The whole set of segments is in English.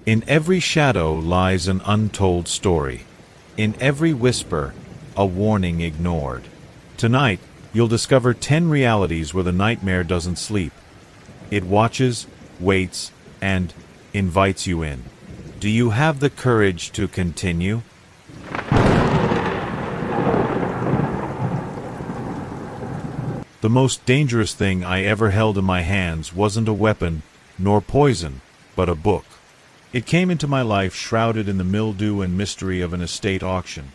In every shadow lies an untold story. In every whisper, a warning ignored. Tonight, you'll discover 10 realities where the nightmare doesn't sleep. It watches, waits, and invites you in. Do you have the courage to continue? The most dangerous thing I ever held in my hands wasn't a weapon, nor poison, but a book. It came into my life shrouded in the mildew and mystery of an estate auction,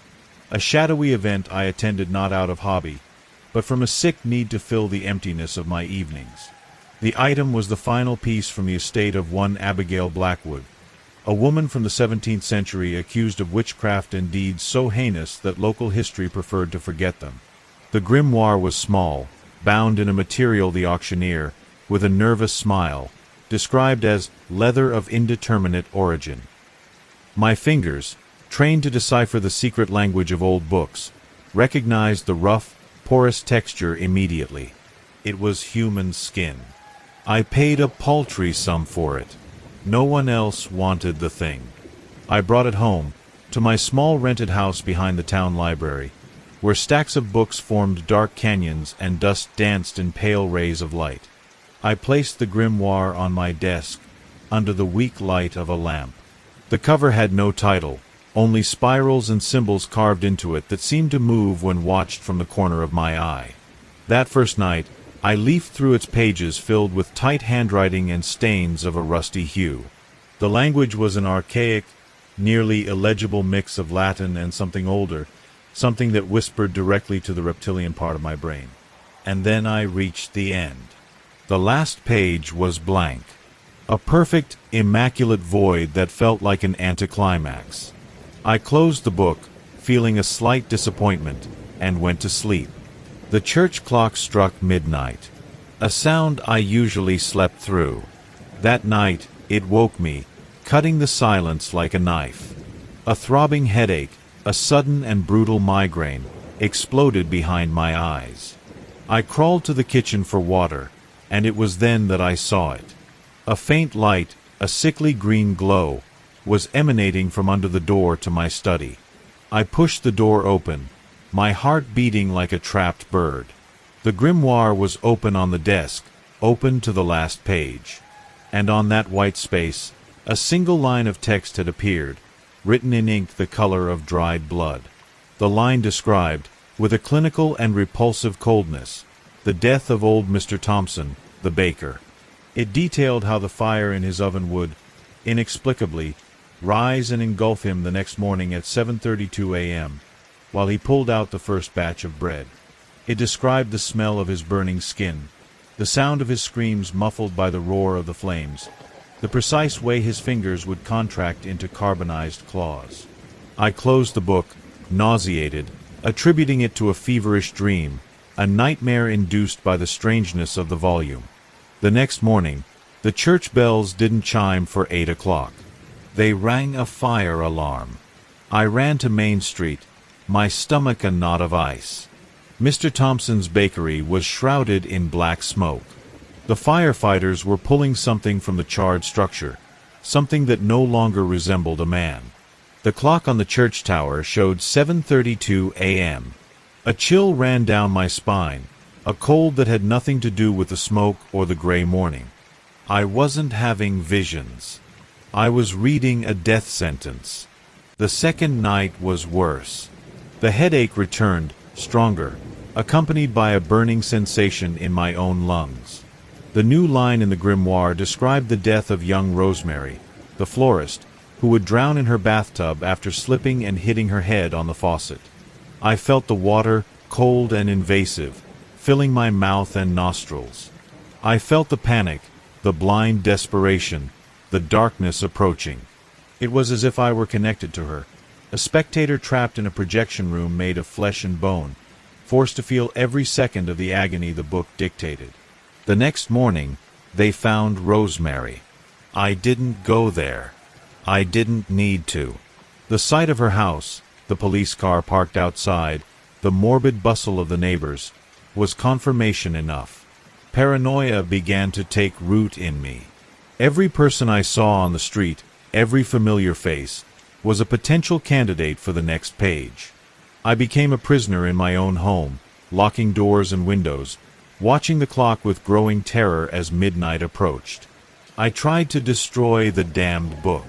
a shadowy event I attended not out of hobby, but from a sick need to fill the emptiness of my evenings. The item was the final piece from the estate of one Abigail Blackwood, a woman from the 17th century accused of witchcraft and deeds so heinous that local history preferred to forget them. The grimoire was small, bound in a material the auctioneer, with a nervous smile, described as leather of indeterminate origin. My fingers, trained to decipher the secret language of old books, recognized the rough, porous texture immediately. It was human skin. I paid a paltry sum for it. No one else wanted the thing. I brought it home, to my small rented house behind the town library, where stacks of books formed dark canyons and dust danced in pale rays of light. I placed the grimoire on my desk, under the weak light of a lamp. The cover had no title, only spirals and symbols carved into it that seemed to move when watched from the corner of my eye. That first night, I leafed through its pages filled with tight handwriting and stains of a rusty hue. The language was an archaic, nearly illegible mix of Latin and something older, something that whispered directly to the reptilian part of my brain. And then I reached the end. The last page was blank. A perfect, immaculate void that felt like an anticlimax. I closed the book, feeling a slight disappointment, and went to sleep. The church clock struck midnight, a sound I usually slept through. That night, it woke me, cutting the silence like a knife. A throbbing headache, a sudden and brutal migraine, exploded behind my eyes. I crawled to the kitchen for water, and it was then that I saw it. A faint light, a sickly green glow, was emanating from under the door to my study. I pushed the door open, my heart beating like a trapped bird. The grimoire was open on the desk, open to the last page. And on that white space, a single line of text had appeared, written in ink the color of dried blood. The line described, with a clinical and repulsive coldness, the death of old Mr. Thompson, the baker. It detailed how the fire in his oven would, inexplicably, rise and engulf him the next morning at 7:32 a.m., while he pulled out the first batch of bread. It described the smell of his burning skin, the sound of his screams muffled by the roar of the flames, the precise way his fingers would contract into carbonized claws. I closed the book, nauseated, attributing it to a feverish dream, a nightmare induced by the strangeness of the volume. The next morning, the church bells didn't chime for 8 o'clock. They rang a fire alarm. I ran to Main Street, my stomach a knot of ice. Mr. Thompson's bakery was shrouded in black smoke. The firefighters were pulling something from the charred structure, something that no longer resembled a man. The clock on the church tower showed 7:32 a.m. A chill ran down my spine, a cold that had nothing to do with the smoke or the gray morning. I wasn't having visions. I was reading a death sentence. The second night was worse. The headache returned, stronger, accompanied by a burning sensation in my own lungs. The new line in the grimoire described the death of young Rosemary, the florist, who would drown in her bathtub after slipping and hitting her head on the faucet. I felt the water, cold and invasive, filling my mouth and nostrils. I felt the panic, the blind desperation, the darkness approaching. It was as if I were connected to her, a spectator trapped in a projection room made of flesh and bone, forced to feel every second of the agony the book dictated. The next morning, they found Rosemary. I didn't go there. I didn't need to. The sight of her house, the police car parked outside, the morbid bustle of the neighbors, was confirmation enough. Paranoia began to take root in me. Every person I saw on the street, every familiar face, was a potential candidate for the next page. I became a prisoner in my own home, locking doors and windows, watching the clock with growing terror as midnight approached. I tried to destroy the damned book.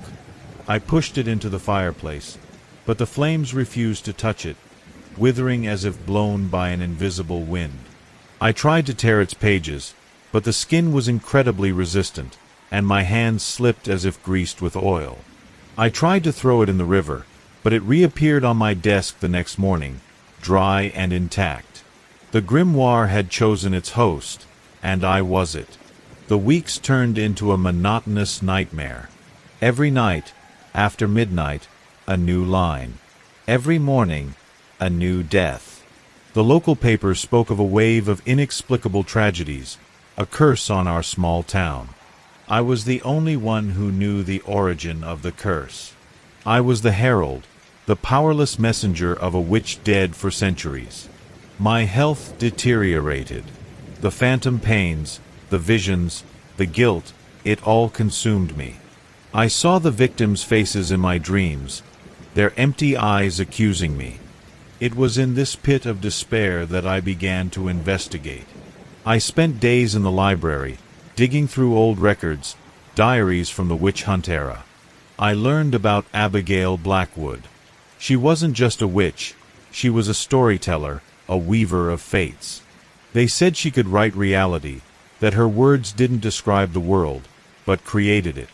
I pushed it into the fireplace, but the flames refused to touch it, withering as if blown by an invisible wind. I tried to tear its pages, but the skin was incredibly resistant, and my hands slipped as if greased with oil. I tried to throw it in the river, but it reappeared on my desk the next morning, dry and intact. The grimoire had chosen its host, and I was it. The weeks turned into a monotonous nightmare. Every night, after midnight, a new line. Every morning, a new death. The local papers spoke of a wave of inexplicable tragedies, a curse on our small town. I was the only one who knew the origin of the curse. I was the herald, the powerless messenger of a witch dead for centuries. My health deteriorated. The phantom pains, the visions, the guilt, it all consumed me. I saw the victims' faces in my dreams, their empty eyes accusing me. It was in this pit of despair that I began to investigate. I spent days in the library, digging through old records, diaries from the witch hunt era. I learned about Abigail Blackwood. She wasn't just a witch, she was a storyteller, a weaver of fates. They said she could write reality, that her words didn't describe the world, but created it.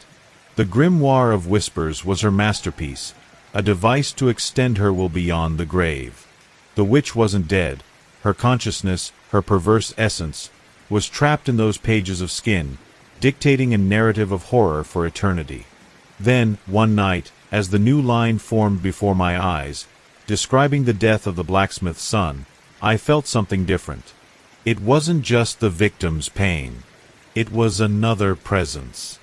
The Grimoire of Whispers was her masterpiece, a device to extend her will beyond the grave. The witch wasn't dead. Her consciousness, her perverse essence, was trapped in those pages of skin, dictating a narrative of horror for eternity. Then, one night, as the new line formed before my eyes, describing the death of the blacksmith's son, I felt something different. It wasn't just the victim's pain. It was another presence.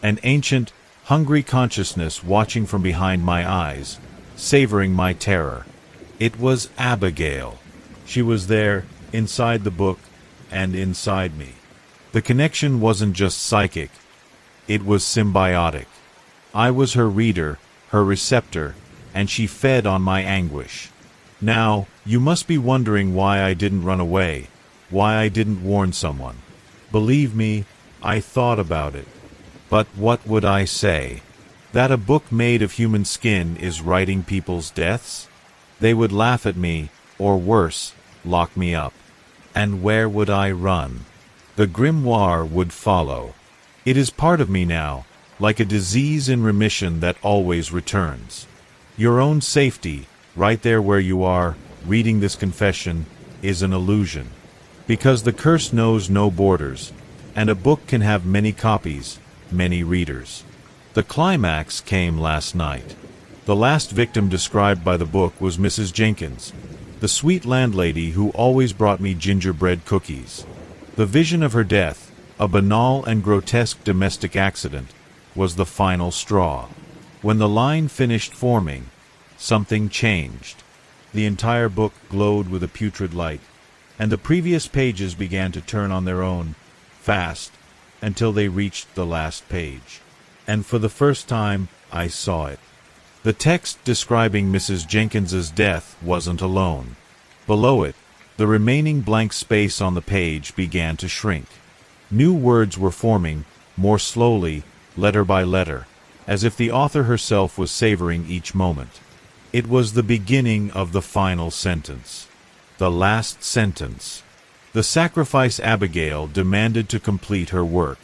An ancient, hungry consciousness watching from behind my eyes, savoring my terror. It was Abigail. She was there, inside the book, and inside me. The connection wasn't just psychic, it was symbiotic. I was her reader, her receptor, and she fed on my anguish. Now, you must be wondering why I didn't run away, why I didn't warn someone. Believe me, I thought about it. But what would I say? That a book made of human skin is writing people's deaths? They would laugh at me, or worse, lock me up. And where would I run? The grimoire would follow. It is part of me now, like a disease in remission that always returns. Your own safety, right there where you are, reading this confession, is an illusion. Because the curse knows no borders, and a book can have many copies, many readers. The climax came last night. The last victim described by the book was Mrs. Jenkins, the sweet landlady who always brought me gingerbread cookies. The vision of her death, a banal and grotesque domestic accident, was the final straw. When the line finished forming, something changed. The entire book glowed with a putrid light, and the previous pages began to turn on their own, fast, until they reached the last page. And for the first time, I saw it. The text describing Mrs. Jenkins's death wasn't alone. Below it, the remaining blank space on the page began to shrink. New words were forming, more slowly, letter by letter, as if the author herself was savoring each moment. It was the beginning of the final sentence. The last sentence. The sacrifice Abigail demanded to complete her work.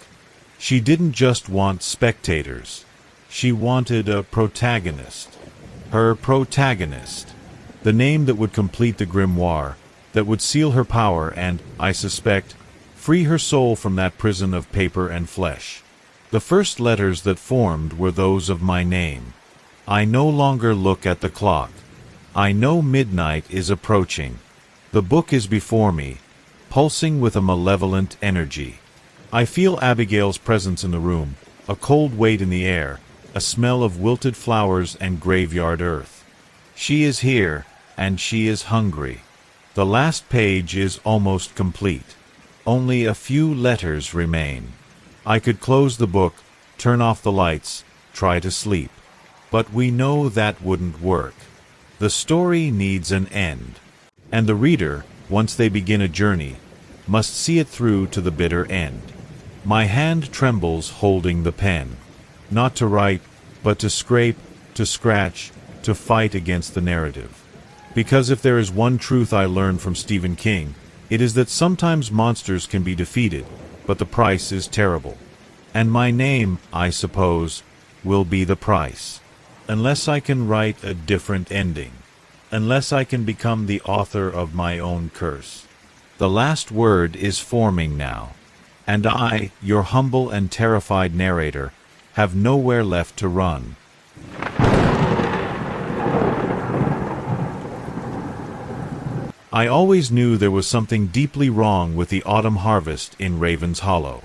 She didn't just want spectators. She wanted a protagonist. Her protagonist. The name that would complete the grimoire, that would seal her power and, I suspect, free her soul from that prison of paper and flesh. The first letters that formed were those of my name. I no longer look at the clock. I know midnight is approaching. The book is before me, pulsing with a malevolent energy. I feel Abigail's presence in the room, a cold weight in the air, a smell of wilted flowers and graveyard earth. She is here, and she is hungry. The last page is almost complete. Only a few letters remain. I could close the book, turn off the lights, try to sleep. But we know that wouldn't work. The story needs an end. And the reader, once they begin a journey, must see it through to the bitter end. My hand trembles holding the pen, not to write, but to scrape, to scratch, to fight against the narrative. Because if there is one truth I learned from Stephen King, it is that sometimes monsters can be defeated, but the price is terrible. And my name, I suppose, will be the price. Unless I can write a different ending. Unless I can become the author of my own curse. The last word is forming now. And I, your humble and terrified narrator, have nowhere left to run. I always knew there was something deeply wrong with the autumn harvest in Raven's Hollow.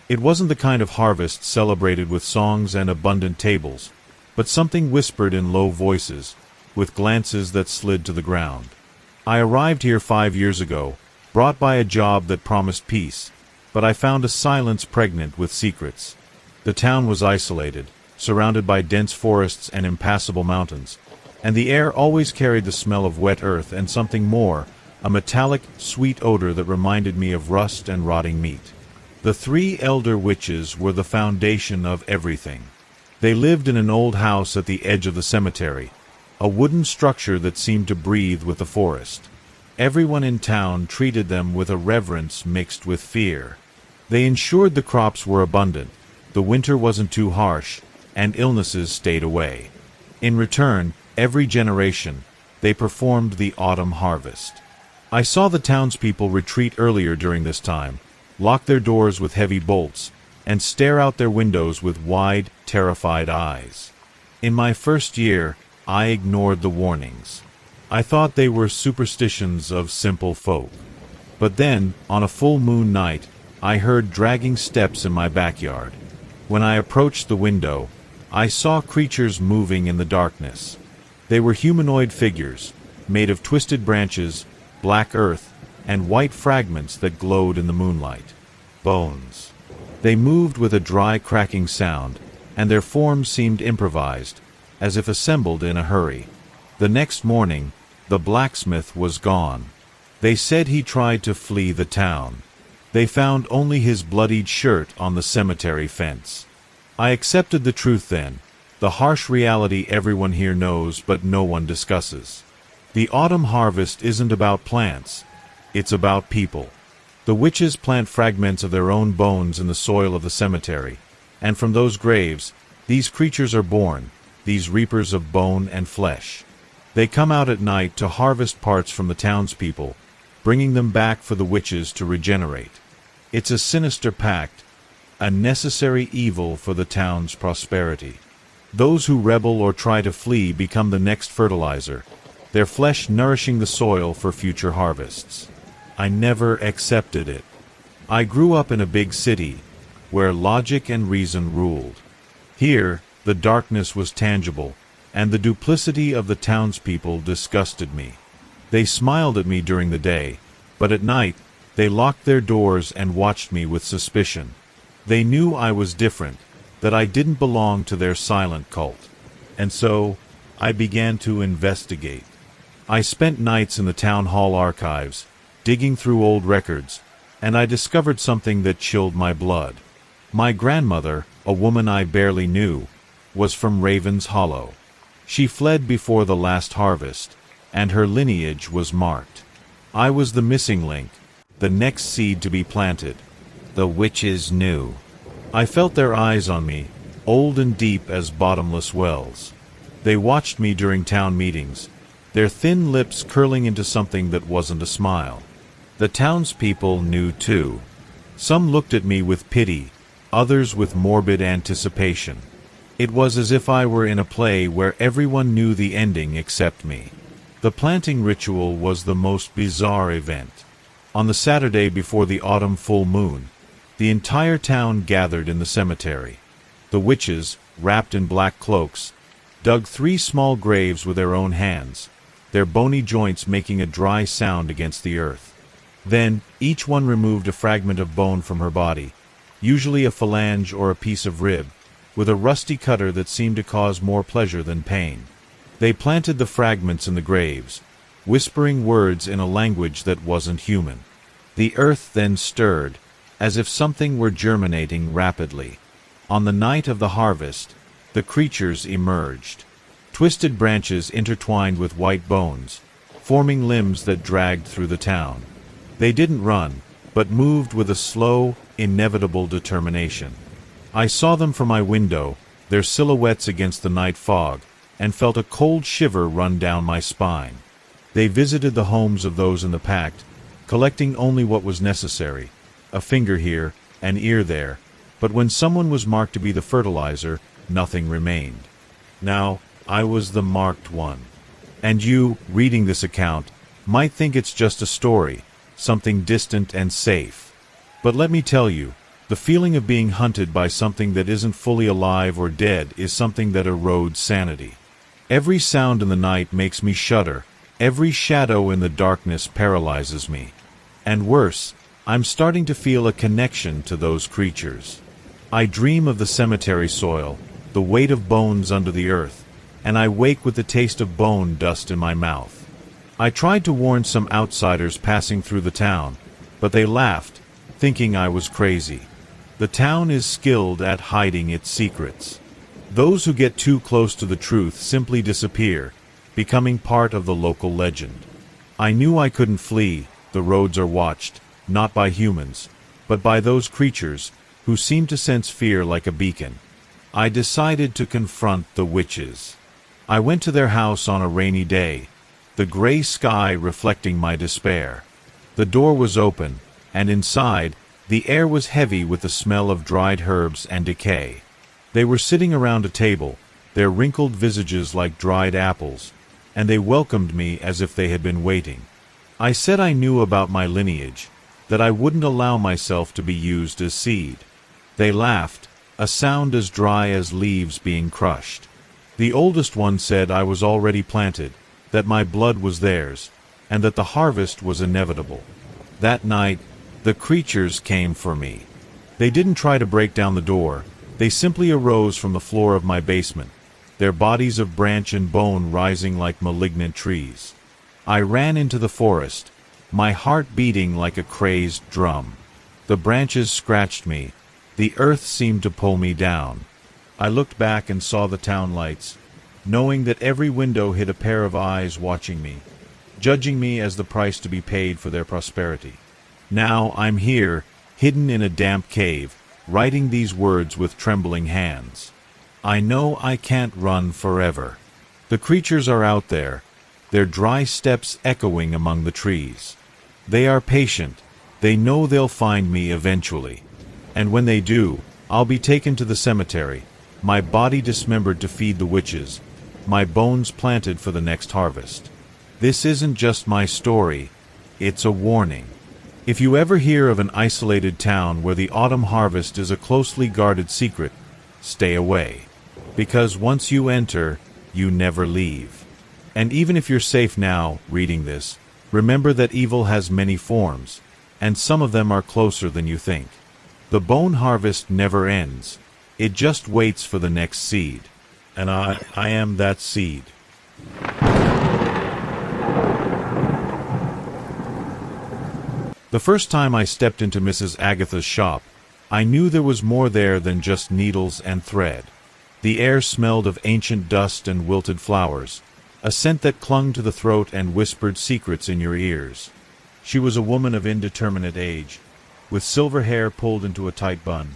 It wasn't the kind of harvest celebrated with songs and abundant tables, but something whispered in low voices, with glances that slid to the ground. I arrived here 5 years ago, brought by a job that promised peace, but I found a silence pregnant with secrets. The town was isolated, surrounded by dense forests and impassable mountains, and the air always carried the smell of wet earth and something more, a metallic, sweet odor that reminded me of rust and rotting meat. The 3 elder witches were the foundation of everything. They lived in an old house at the edge of the cemetery, a wooden structure that seemed to breathe with the forest. Everyone in town treated them with a reverence mixed with fear. They ensured the crops were abundant, the winter wasn't too harsh, and illnesses stayed away. In return, every generation, they performed the autumn harvest. I saw the townspeople retreat earlier during this time, lock their doors with heavy bolts, and stare out their windows with wide, terrified eyes. In my first year, I ignored the warnings. I thought they were superstitions of simple folk. But then, on a full moon night, I heard dragging steps in my backyard. When I approached the window, I saw creatures moving in the darkness. They were humanoid figures, made of twisted branches, black earth, and white fragments that glowed in the moonlight. Bones. They moved with a dry cracking sound, and their forms seemed improvised, as if assembled in a hurry. The next morning, the blacksmith was gone. They said he tried to flee the town. They found only his bloodied shirt on the cemetery fence. I accepted the truth then, the harsh reality everyone here knows but no one discusses. The autumn harvest isn't about plants, it's about people. The witches plant fragments of their own bones in the soil of the cemetery, and from those graves, these creatures are born, these reapers of bone and flesh. They come out at night to harvest parts from the townspeople, bringing them back for the witches to regenerate. It's a sinister pact, a necessary evil for the town's prosperity. Those who rebel or try to flee become the next fertilizer, their flesh nourishing the soil for future harvests. I never accepted it. I grew up in a big city, where logic and reason ruled. Here, the darkness was tangible, and the duplicity of the townspeople disgusted me. They smiled at me during the day, but at night, they locked their doors and watched me with suspicion. They knew I was different, that I didn't belong to their silent cult. And so, I began to investigate. I spent nights in the town hall archives, digging through old records, and I discovered something that chilled my blood. My grandmother, a woman I barely knew, was from Raven's Hollow. She fled before the last harvest, and her lineage was marked. I was the missing link, the next seed to be planted. The witches knew. I felt their eyes on me, old and deep as bottomless wells. They watched me during town meetings, their thin lips curling into something that wasn't a smile. The townspeople knew too. Some looked at me with pity, others with morbid anticipation. It was as if I were in a play where everyone knew the ending except me. The planting ritual was the most bizarre event. On the Saturday before the autumn full moon, the entire town gathered in the cemetery. The witches, wrapped in black cloaks, dug 3 small graves with their own hands, their bony joints making a dry sound against the earth. Then, each one removed a fragment of bone from her body, usually a phalange or a piece of rib, with a rusty cutter that seemed to cause more pleasure than pain. They planted the fragments in the graves, whispering words in a language that wasn't human. The earth then stirred, as if something were germinating rapidly. On the night of the harvest, the creatures emerged. Twisted branches intertwined with white bones, forming limbs that dragged through the town. They didn't run, but moved with a slow, inevitable determination. I saw them from my window, their silhouettes against the night fog, and felt a cold shiver run down my spine. They visited the homes of those in the pact, collecting only what was necessary, a finger here, an ear there, but when someone was marked to be the fertilizer, nothing remained. Now, I was the marked one. And you, reading this account, might think it's just a story, something distant and safe. But let me tell you, the feeling of being hunted by something that isn't fully alive or dead is something that erodes sanity. Every sound in the night makes me shudder, every shadow in the darkness paralyzes me. And worse, I'm starting to feel a connection to those creatures. I dream of the cemetery soil, the weight of bones under the earth, and I wake with the taste of bone dust in my mouth. I tried to warn some outsiders passing through the town, but they laughed, thinking I was crazy. The town is skilled at hiding its secrets. Those who get too close to the truth simply disappear, becoming part of the local legend. I knew I couldn't flee. The roads are watched, not by humans, but by those creatures who seem to sense fear like a beacon. I decided to confront the witches. I went to their house on a rainy day, the gray sky reflecting my despair. The door was open, and inside, the air was heavy with the smell of dried herbs and decay. They were sitting around a table, their wrinkled visages like dried apples, and they welcomed me as if they had been waiting. I said I knew about my lineage, that I wouldn't allow myself to be used as seed. They laughed, a sound as dry as leaves being crushed. The oldest one said I was already planted, that my blood was theirs, and that the harvest was inevitable. That night, the creatures came for me. They didn't try to break down the door, they simply arose from the floor of my basement, their bodies of branch and bone rising like malignant trees. I ran into the forest, my heart beating like a crazed drum. The branches scratched me, the earth seemed to pull me down. I looked back and saw the town lights, knowing that every window hid a pair of eyes watching me, judging me as the price to be paid for their prosperity. Now I'm here, hidden in a damp cave, writing these words with trembling hands. I know I can't run forever. The creatures are out there, their dry steps echoing among the trees. They are patient, they know they'll find me eventually. And when they do, I'll be taken to the cemetery, my body dismembered to feed the witches, my bones planted for the next harvest. This isn't just my story, it's a warning. If you ever hear of an isolated town where the autumn harvest is a closely guarded secret, stay away. Because once you enter, you never leave. And even if you're safe now, reading this, remember that evil has many forms, and some of them are closer than you think. The bone harvest never ends. It just waits for the next seed. And I am that seed. The first time I stepped into Mrs. Agatha's shop, I knew there was more there than just needles and thread. The air smelled of ancient dust and wilted flowers, a scent that clung to the throat and whispered secrets in your ears. She was a woman of indeterminate age, with silver hair pulled into a tight bun,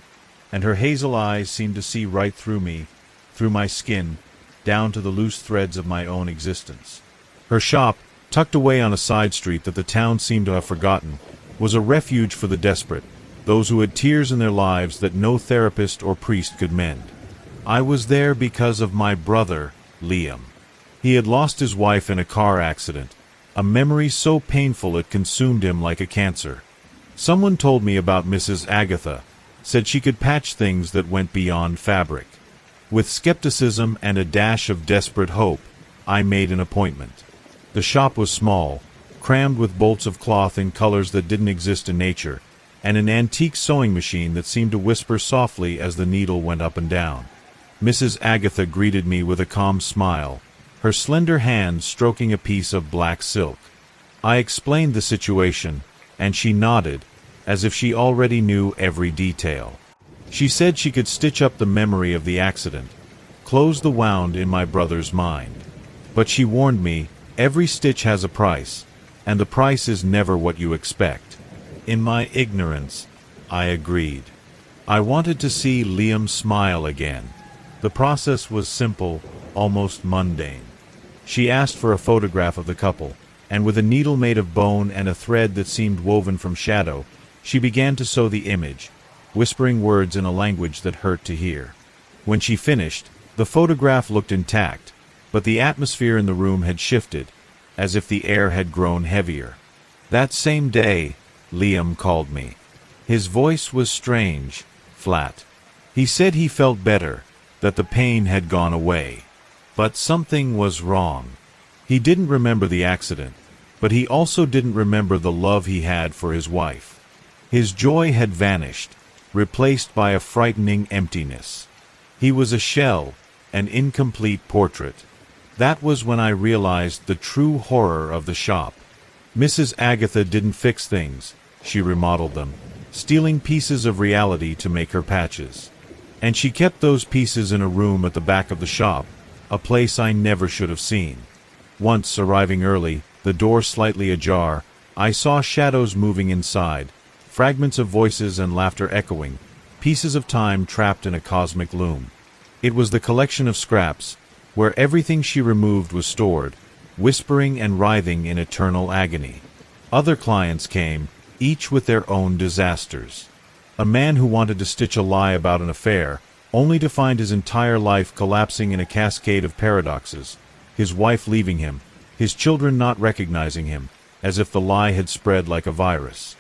and her hazel eyes seemed to see right through me, through my skin, down to the loose threads of my own existence. Her shop, tucked away on a side street that the town seemed to have forgotten, was a refuge for the desperate, those who had tears in their lives that no therapist or priest could mend. I was there because of my brother, Liam. He had lost his wife in a car accident, a memory so painful it consumed him like a cancer. Someone told me about Mrs. Agatha, said she could patch things that went beyond fabric. With skepticism and a dash of desperate hope, I made an appointment. The shop was small, crammed with bolts of cloth in colors that didn't exist in nature, and an antique sewing machine that seemed to whisper softly as the needle went up and down. Mrs. Agatha greeted me with a calm smile, her slender hand stroking a piece of black silk. I explained the situation, and she nodded, as if she already knew every detail. She said she could stitch up the memory of the accident, close the wound in my brother's mind. But she warned me, every stitch has a price, and the price is never what you expect. In my ignorance, I agreed. I wanted to see Liam smile again. The process was simple, almost mundane. She asked for a photograph of the couple, and with a needle made of bone and a thread that seemed woven from shadow, she began to sew the image, whispering words in a language that hurt to hear. When she finished, the photograph looked intact, but the atmosphere in the room had shifted, as if the air had grown heavier. That same day, Liam called me. His voice was strange, flat. He said he felt better, that the pain had gone away. But something was wrong. He didn't remember the accident, but he also didn't remember the love he had for his wife. His joy had vanished, replaced by a frightening emptiness. He was a shell, an incomplete portrait. That was when I realized the true horror of the shop. Mrs. Agatha didn't fix things, she remodeled them, stealing pieces of reality to make her patches. And she kept those pieces in a room at the back of the shop, a place I never should have seen. Once, arriving early, the door slightly ajar, I saw shadows moving inside, fragments of voices and laughter echoing, pieces of time trapped in a cosmic loom. It was the collection of scraps, where everything she removed was stored, whispering and writhing in eternal agony. Other clients came, each with their own disasters. A man who wanted to stitch a lie about an affair, only to find his entire life collapsing in a cascade of paradoxes, his wife leaving him, his children not recognizing him, as if the lie had spread like a virus.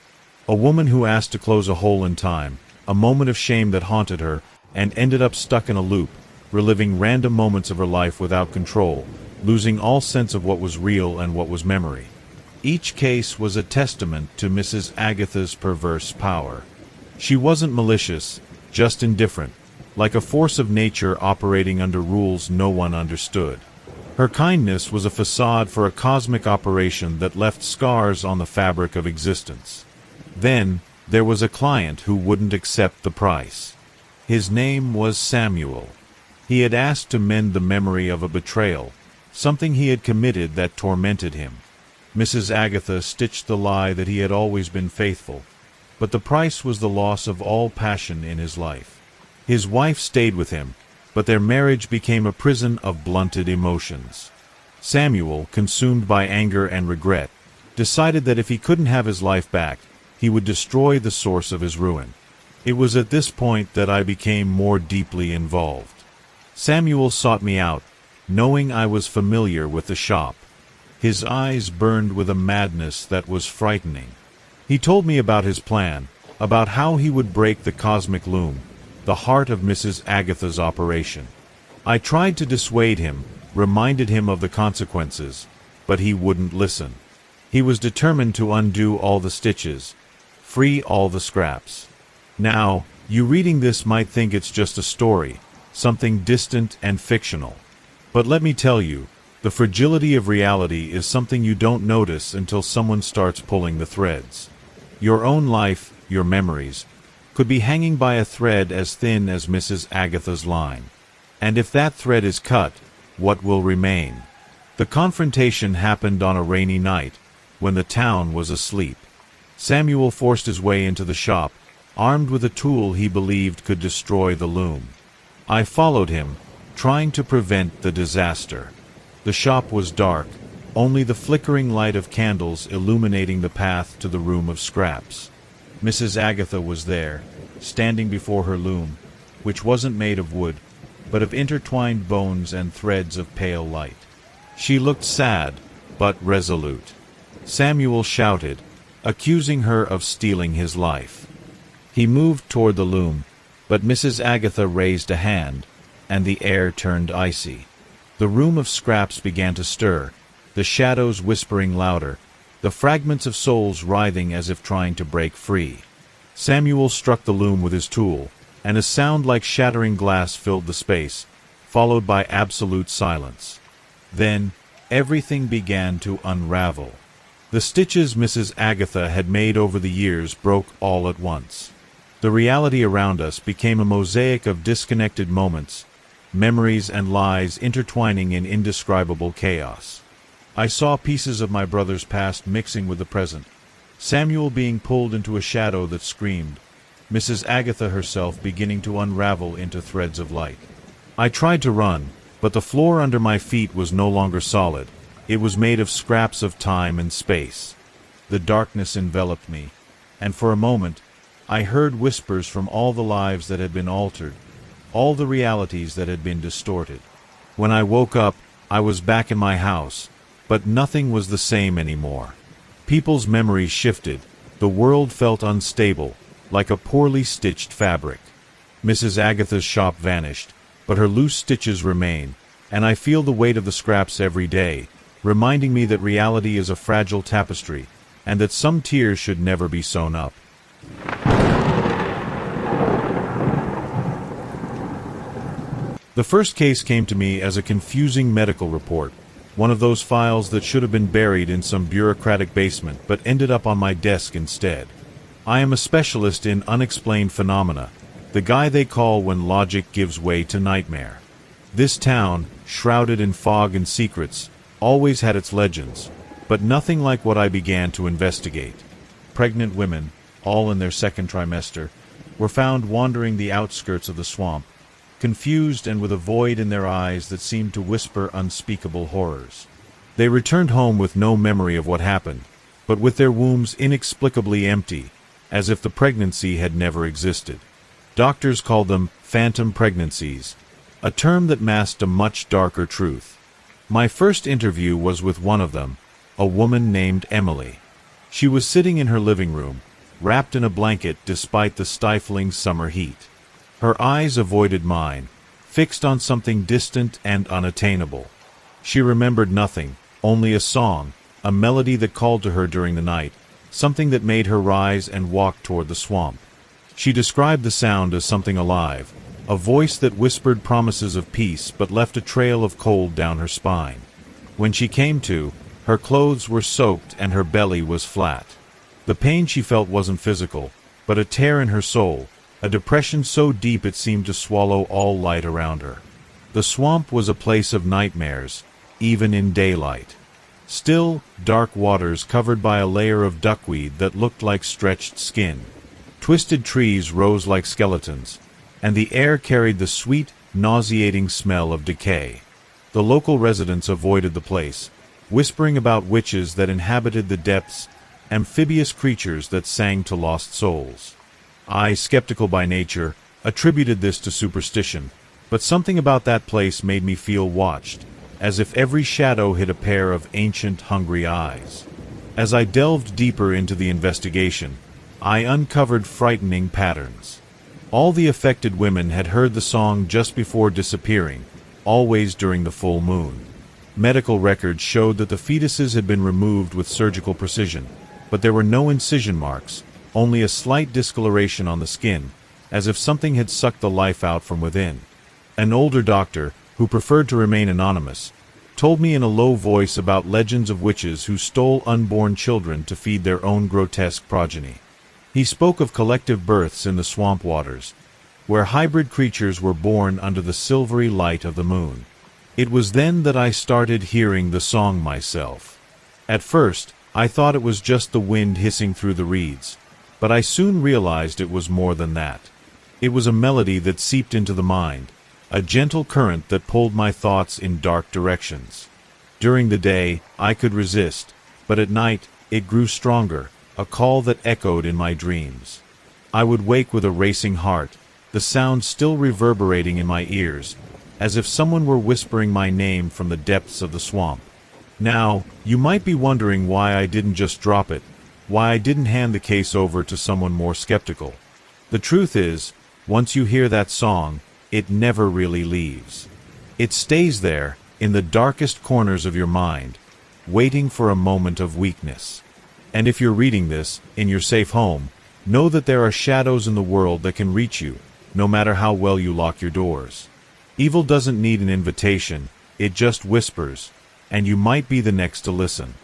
A woman who asked to close a hole in time, a moment of shame that haunted her, and ended up stuck in a loop, reliving random moments of her life without control, losing all sense of what was real and what was memory. Each case was a testament to Mrs. Agatha's perverse power. She wasn't malicious, just indifferent, like a force of nature operating under rules no one understood. Her kindness was a facade for a cosmic operation that left scars on the fabric of existence. Then, there was a client who wouldn't accept the price. His name was Samuel. He had asked to mend the memory of a betrayal, something he had committed that tormented him. Mrs. Agatha stitched the lie that he had always been faithful, but the price was the loss of all passion in his life. His wife stayed with him, but their marriage became a prison of blunted emotions. Samuel, consumed by anger and regret, decided that if he couldn't have his life back, he would destroy the source of his ruin. It was at this point that I became more deeply involved. Samuel sought me out, knowing I was familiar with the shop. His eyes burned with a madness that was frightening. He told me about his plan, about how he would break the cosmic loom, the heart of Mrs. Agatha's operation. I tried to dissuade him, reminded him of the consequences, but he wouldn't listen. He was determined to undo all the stitches, free all the scraps. Now, you reading this might think it's just a story, something distant and fictional. But let me tell you, the fragility of reality is something you don't notice until someone starts pulling the threads. Your own life, your memories, could be hanging by a thread as thin as Mrs. Agatha's line. And if that thread is cut, what will remain? The confrontation happened on a rainy night, when the town was asleep. Samuel forced his way into the shop, armed with a tool he believed could destroy the loom. I followed him, trying to prevent the disaster. The shop was dark, only the flickering light of candles illuminating the path to the room of scraps. Mrs. Agatha was there, standing before her loom, which wasn't made of wood, but of intertwined bones and threads of pale light. She looked sad, but resolute. Samuel shouted, accusing her of stealing his life. He moved toward the loom, but Mrs. Agatha raised a hand, and the air turned icy. The room of scraps began to stir, the shadows whispering louder, the fragments of souls writhing as if trying to break free. Samuel struck the loom with his tool, and a sound like shattering glass filled the space, followed by absolute silence. Then, everything began to unravel. The stitches Mrs. Agatha had made over the years broke all at once. The reality around us became a mosaic of disconnected moments, memories and lies intertwining in indescribable chaos. I saw pieces of my brother's past mixing with the present, Samuel being pulled into a shadow that screamed, Mrs. Agatha herself beginning to unravel into threads of light. I tried to run, but the floor under my feet was no longer solid. It was made of scraps of time and space. The darkness enveloped me, and for a moment, I heard whispers from all the lives that had been altered, all the realities that had been distorted. When I woke up, I was back in my house, but nothing was the same anymore. People's memories shifted. The world felt unstable, like a poorly stitched fabric. Mrs. Agatha's shop vanished, but her loose stitches remain, and I feel the weight of the scraps every day, reminding me that reality is a fragile tapestry, and that some tears should never be sewn up. The first case came to me as a confusing medical report, one of those files that should have been buried in some bureaucratic basement but ended up on my desk instead. I am a specialist in unexplained phenomena, the guy they call when logic gives way to nightmare. This town, shrouded in fog and secrets, always had its legends, but nothing like what I began to investigate. Pregnant women, all in their second trimester, were found wandering the outskirts of the swamp, confused and with a void in their eyes that seemed to whisper unspeakable horrors. They returned home with no memory of what happened, but with their wombs inexplicably empty, as if the pregnancy had never existed. Doctors called them phantom pregnancies, a term that masked a much darker truth. My first interview was with one of them, a woman named Emily. She was sitting in her living room, wrapped in a blanket despite the stifling summer heat. Her eyes avoided mine, fixed on something distant and unattainable. She remembered nothing, only a song, a melody that called to her during the night, something that made her rise and walk toward the swamp. She described the sound as something alive, a voice that whispered promises of peace but left a trail of cold down her spine. When she came to, her clothes were soaked and her belly was flat. The pain she felt wasn't physical, but a tear in her soul, a depression so deep it seemed to swallow all light around her. The swamp was a place of nightmares, even in daylight. Still, dark waters covered by a layer of duckweed that looked like stretched skin. Twisted trees rose like skeletons, and the air carried the sweet, nauseating smell of decay. The local residents avoided the place, whispering about witches that inhabited the depths, amphibious creatures that sang to lost souls. I, skeptical by nature, attributed this to superstition, but something about that place made me feel watched, as if every shadow hid a pair of ancient, hungry eyes. As I delved deeper into the investigation, I uncovered frightening patterns. All the affected women had heard the song just before disappearing, always during the full moon. Medical records showed that the fetuses had been removed with surgical precision, but there were no incision marks, only a slight discoloration on the skin, as if something had sucked the life out from within. An older doctor, who preferred to remain anonymous, told me in a low voice about legends of witches who stole unborn children to feed their own grotesque progeny. He spoke of collective births in the swamp waters, where hybrid creatures were born under the silvery light of the moon. It was then that I started hearing the song myself. At first, I thought it was just the wind hissing through the reeds, but I soon realized it was more than that. It was a melody that seeped into the mind, a gentle current that pulled my thoughts in dark directions. During the day, I could resist, but at night, it grew stronger, a call that echoed in my dreams. I would wake with a racing heart, the sound still reverberating in my ears, as if someone were whispering my name from the depths of the swamp. Now, you might be wondering why I didn't just drop it, why I didn't hand the case over to someone more skeptical. The truth is, once you hear that song, it never really leaves. It stays there, in the darkest corners of your mind, waiting for a moment of weakness. And if you're reading this, in your safe home, know that there are shadows in the world that can reach you, no matter how well you lock your doors. Evil doesn't need an invitation, it just whispers, and you might be the next to listen.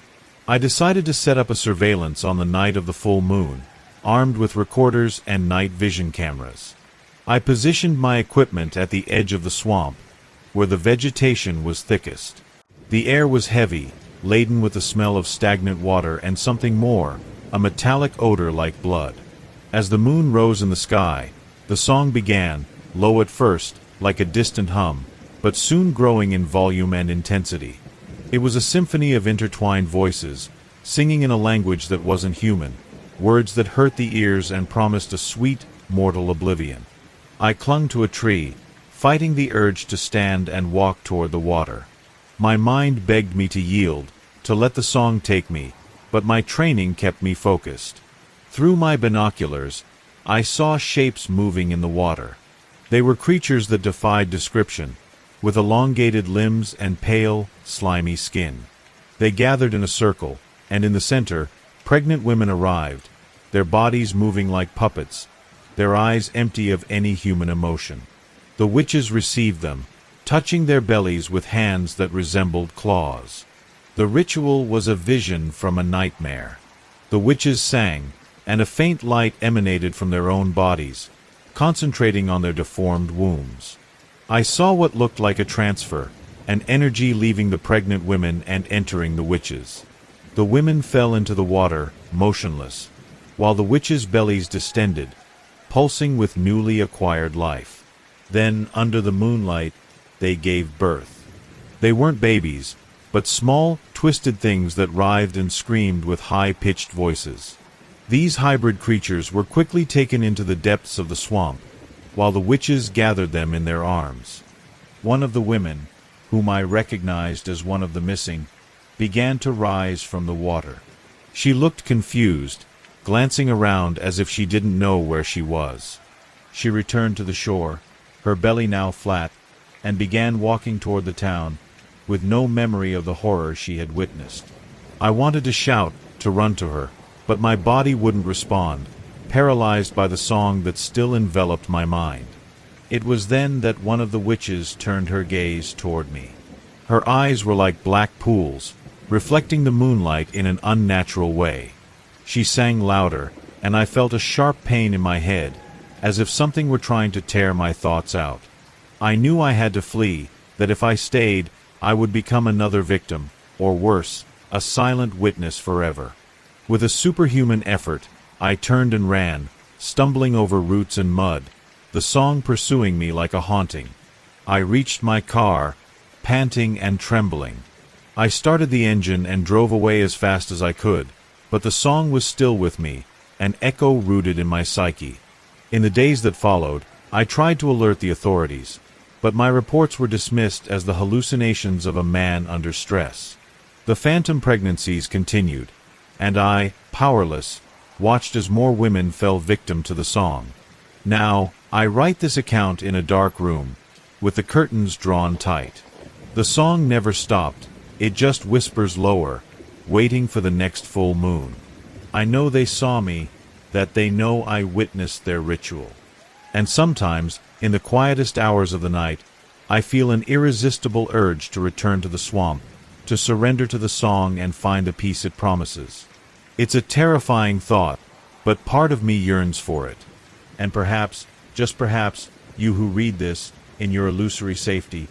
I decided to set up a surveillance on the night of the full moon, armed with recorders and night vision cameras. I positioned my equipment at the edge of the swamp, where the vegetation was thickest. The air was heavy, laden with the smell of stagnant water and something more, a metallic odor like blood. As the moon rose in the sky, the song began, low at first, like a distant hum, but soon growing in volume and intensity. It was a symphony of intertwined voices, singing in a language that wasn't human, words that hurt the ears and promised a sweet, mortal oblivion. I clung to a tree, fighting the urge to stand and walk toward the water. My mind begged me to yield, to let the song take me, but my training kept me focused. Through my binoculars, I saw shapes moving in the water. They were creatures that defied description, with elongated limbs and pale, slimy skin. They gathered in a circle, and in the center, pregnant women arrived, their bodies moving like puppets, their eyes empty of any human emotion. The witches received them, touching their bellies with hands that resembled claws. The ritual was a vision from a nightmare. The witches sang, and a faint light emanated from their own bodies, concentrating on their deformed wombs. I saw what looked like a transfer, an energy leaving the pregnant women and entering the witches. The women fell into the water, motionless, while the witches' bellies distended, pulsing with newly acquired life. Then, under the moonlight, they gave birth. They weren't babies, but small, twisted things that writhed and screamed with high-pitched voices. These hybrid creatures were quickly taken into the depths of the swamp, while the witches gathered them in their arms. One of the women, whom I recognized as one of the missing, began to rise from the water. She looked confused, glancing around as if she didn't know where she was. She returned to the shore, her belly now flat, and began walking toward the town, with no memory of the horror she had witnessed. I wanted to shout, to run to her, but my body wouldn't respond, paralyzed by the song that still enveloped my mind. It was then that one of the witches turned her gaze toward me. Her eyes were like black pools, reflecting the moonlight in an unnatural way. She sang louder, and I felt a sharp pain in my head, as if something were trying to tear my thoughts out. I knew I had to flee, that if I stayed, I would become another victim, or worse, a silent witness forever. With a superhuman effort, I turned and ran, stumbling over roots and mud, the song pursuing me like a haunting. I reached my car, panting and trembling. I started the engine and drove away as fast as I could, but the song was still with me, an echo rooted in my psyche. In the days that followed, I tried to alert the authorities, but my reports were dismissed as the hallucinations of a man under stress. The phantom pregnancies continued, and I, powerless, watched as more women fell victim to the song. Now, I write this account in a dark room, with the curtains drawn tight. The song never stopped, it just whispers lower, waiting for the next full moon. I know they saw me, that they know I witnessed their ritual. And sometimes, in the quietest hours of the night, I feel an irresistible urge to return to the swamp, to surrender to the song and find the peace it promises. It's a terrifying thought, but part of me yearns for it. And perhaps, just perhaps, you who read this, in your illusory safety,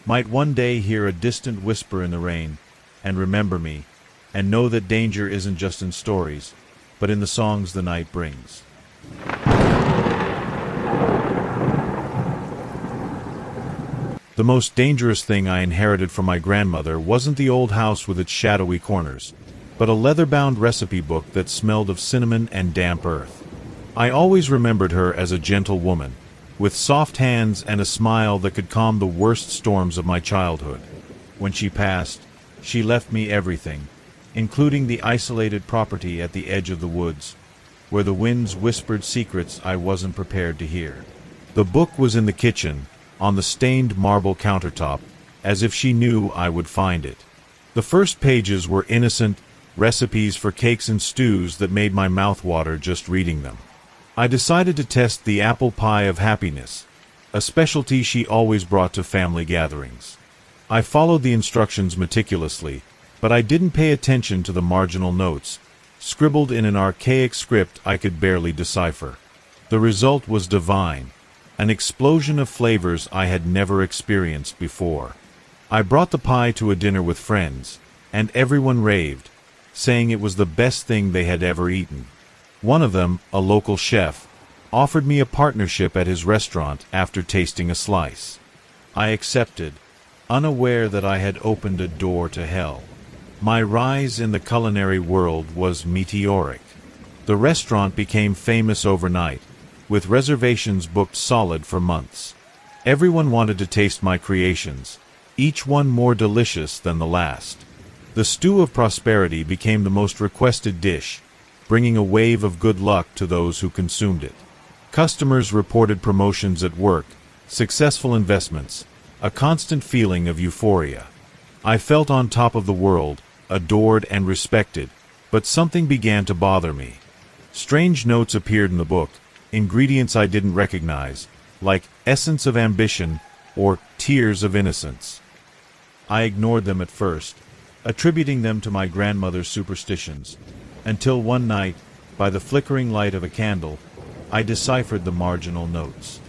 might one day hear a distant whisper in the rain, and remember me, and know that danger isn't just in stories, but in the songs the night brings. The most dangerous thing I inherited from my grandmother wasn't the old house with its shadowy corners, but a leather-bound recipe book that smelled of cinnamon and damp earth. I always remembered her as a gentle woman, with soft hands and a smile that could calm the worst storms of my childhood. When she passed, she left me everything, including the isolated property at the edge of the woods, where the winds whispered secrets I wasn't prepared to hear. The book was in the kitchen, on the stained marble countertop, as if she knew I would find it. The first pages were innocent recipes for cakes and stews that made my mouth water just reading them. I decided to test the apple pie of happiness, a specialty she always brought to family gatherings. I followed the instructions meticulously, but I didn't pay attention to the marginal notes, scribbled in an archaic script I could barely decipher. The result was divine, an explosion of flavors I had never experienced before. I brought the pie to a dinner with friends, and everyone raved, saying it was the best thing they had ever eaten. One of them, a local chef, offered me a partnership at his restaurant after tasting a slice. I accepted, unaware that I had opened a door to hell. My rise in the culinary world was meteoric. The restaurant became famous overnight, with reservations booked solid for months. Everyone wanted to taste my creations, each one more delicious than the last. The stew of prosperity became the most requested dish, bringing a wave of good luck to those who consumed it. Customers reported promotions at work, successful investments, a constant feeling of euphoria. I felt on top of the world, adored and respected, but something began to bother me. Strange notes appeared in the book, ingredients I didn't recognize, like essence of ambition or tears of innocence. I ignored them at first, attributing them to my grandmother's superstitions, until one night, by the flickering light of a candle, I deciphered the marginal notes.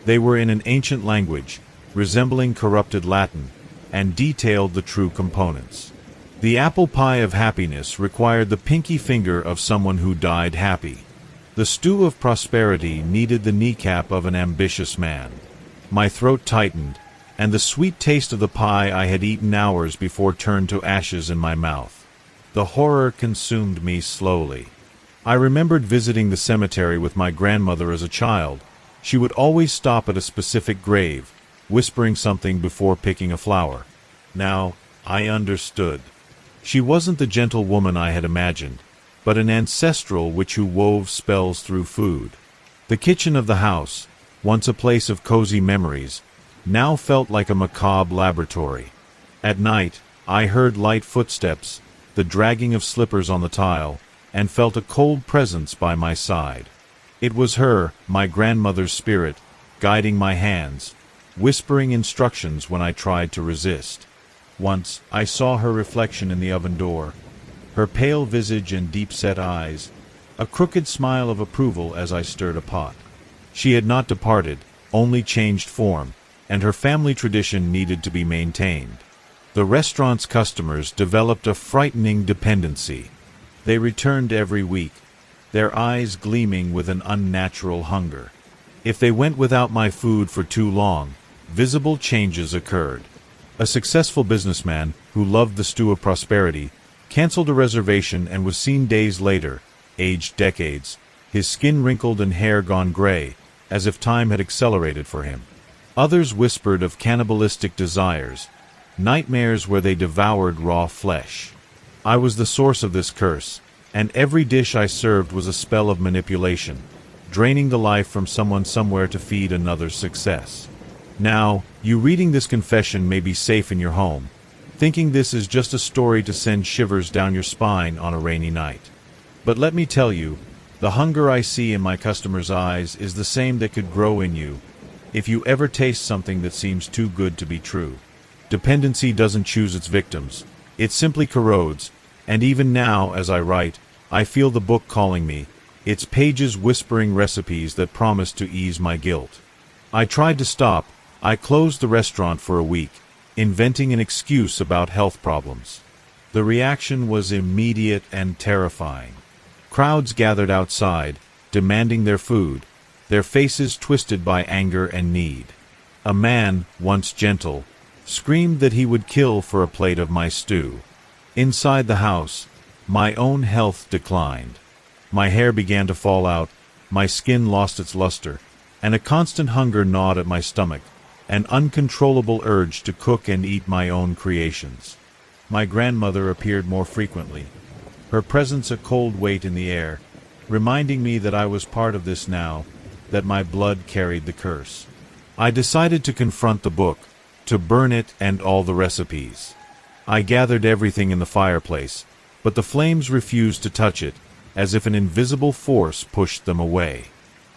They were in an ancient language, resembling corrupted Latin, and detailed the true components. The apple pie of happiness required the pinky finger of someone who died happy. The stew of prosperity needed the kneecap of an ambitious man. My throat tightened, and the sweet taste of the pie I had eaten hours before turned to ashes in my mouth. The horror consumed me slowly. I remembered visiting the cemetery with my grandmother as a child. She would always stop at a specific grave, whispering something before picking a flower. Now, I understood. She wasn't the gentle woman I had imagined, but an ancestral witch who wove spells through food. The kitchen of the house, once a place of cozy memories, now felt like a macabre laboratory. At night, I heard light footsteps, the dragging of slippers on the tile, and felt a cold presence by my side. It was her, my grandmother's spirit, guiding my hands, whispering instructions when I tried to resist. Once, I saw her reflection in the oven door, her pale visage and deep-set eyes, a crooked smile of approval as I stirred a pot. She had not departed, only changed form, and her family tradition needed to be maintained. The restaurant's customers developed a frightening dependency. They returned every week, their eyes gleaming with an unnatural hunger. If they went without my food for too long, visible changes occurred. A successful businessman, who loved the stew of prosperity, canceled a reservation and was seen days later, aged decades, his skin wrinkled and hair gone gray, as if time had accelerated for him. Others whispered of cannibalistic desires, nightmares where they devoured raw flesh. I was the source of this curse, and every dish I served was a spell of manipulation, draining the life from someone somewhere to feed another's success. Now, you reading this confession may be safe in your home, thinking this is just a story to send shivers down your spine on a rainy night. But let me tell you, the hunger I see in my customers' eyes is the same that could grow in you if you ever taste something that seems too good to be true. Dependency doesn't choose its victims. It simply corrodes, and even now, as I write, I feel the book calling me, its pages whispering recipes that promise to ease my guilt. I tried to stop. I closed the restaurant for a week, inventing an excuse about health problems. The reaction was immediate and terrifying. Crowds gathered outside, demanding their food, their faces twisted by anger and need. A man, once gentle, screamed that he would kill for a plate of my stew. Inside the house, my own health declined. My hair began to fall out, my skin lost its luster, and a constant hunger gnawed at my stomach, an uncontrollable urge to cook and eat my own creations. My grandmother appeared more frequently, her presence a cold weight in the air, reminding me that I was part of this now, that my blood carried the curse. I decided to confront the book, to burn it and all the recipes. I gathered everything in the fireplace, but the flames refused to touch it, as if an invisible force pushed them away.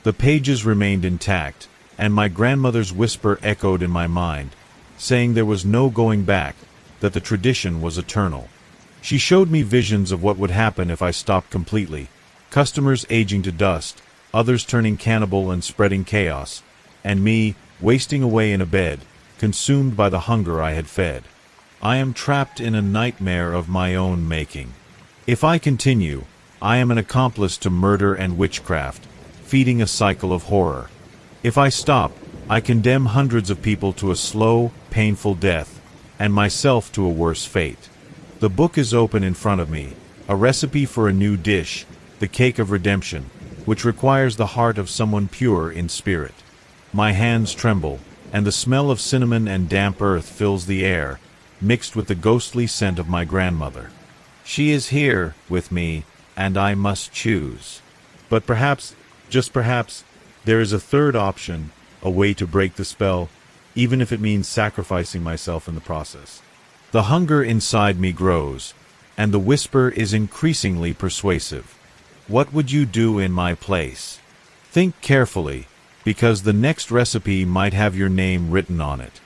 The pages remained intact, and my grandmother's whisper echoed in my mind, saying there was no going back, that the tradition was eternal. She showed me visions of what would happen if I stopped completely, customers aging to dust, others turning cannibal and spreading chaos, and me, wasting away in a bed, consumed by the hunger I had fed. I am trapped in a nightmare of my own making. If I continue, I am an accomplice to murder and witchcraft, feeding a cycle of horror. If I stop, I condemn hundreds of people to a slow, painful death, and myself to a worse fate. The book is open in front of me, a recipe for a new dish, the cake of redemption, which requires the heart of someone pure in spirit. My hands tremble, and the smell of cinnamon and damp earth fills the air, mixed with the ghostly scent of my grandmother. She is here, with me, and I must choose. But perhaps, just perhaps, there is a third option, a way to break the spell, even if it means sacrificing myself in the process. The hunger inside me grows, and the whisper is increasingly persuasive. What would you do in my place? Think carefully, because the next recipe might have your name written on it.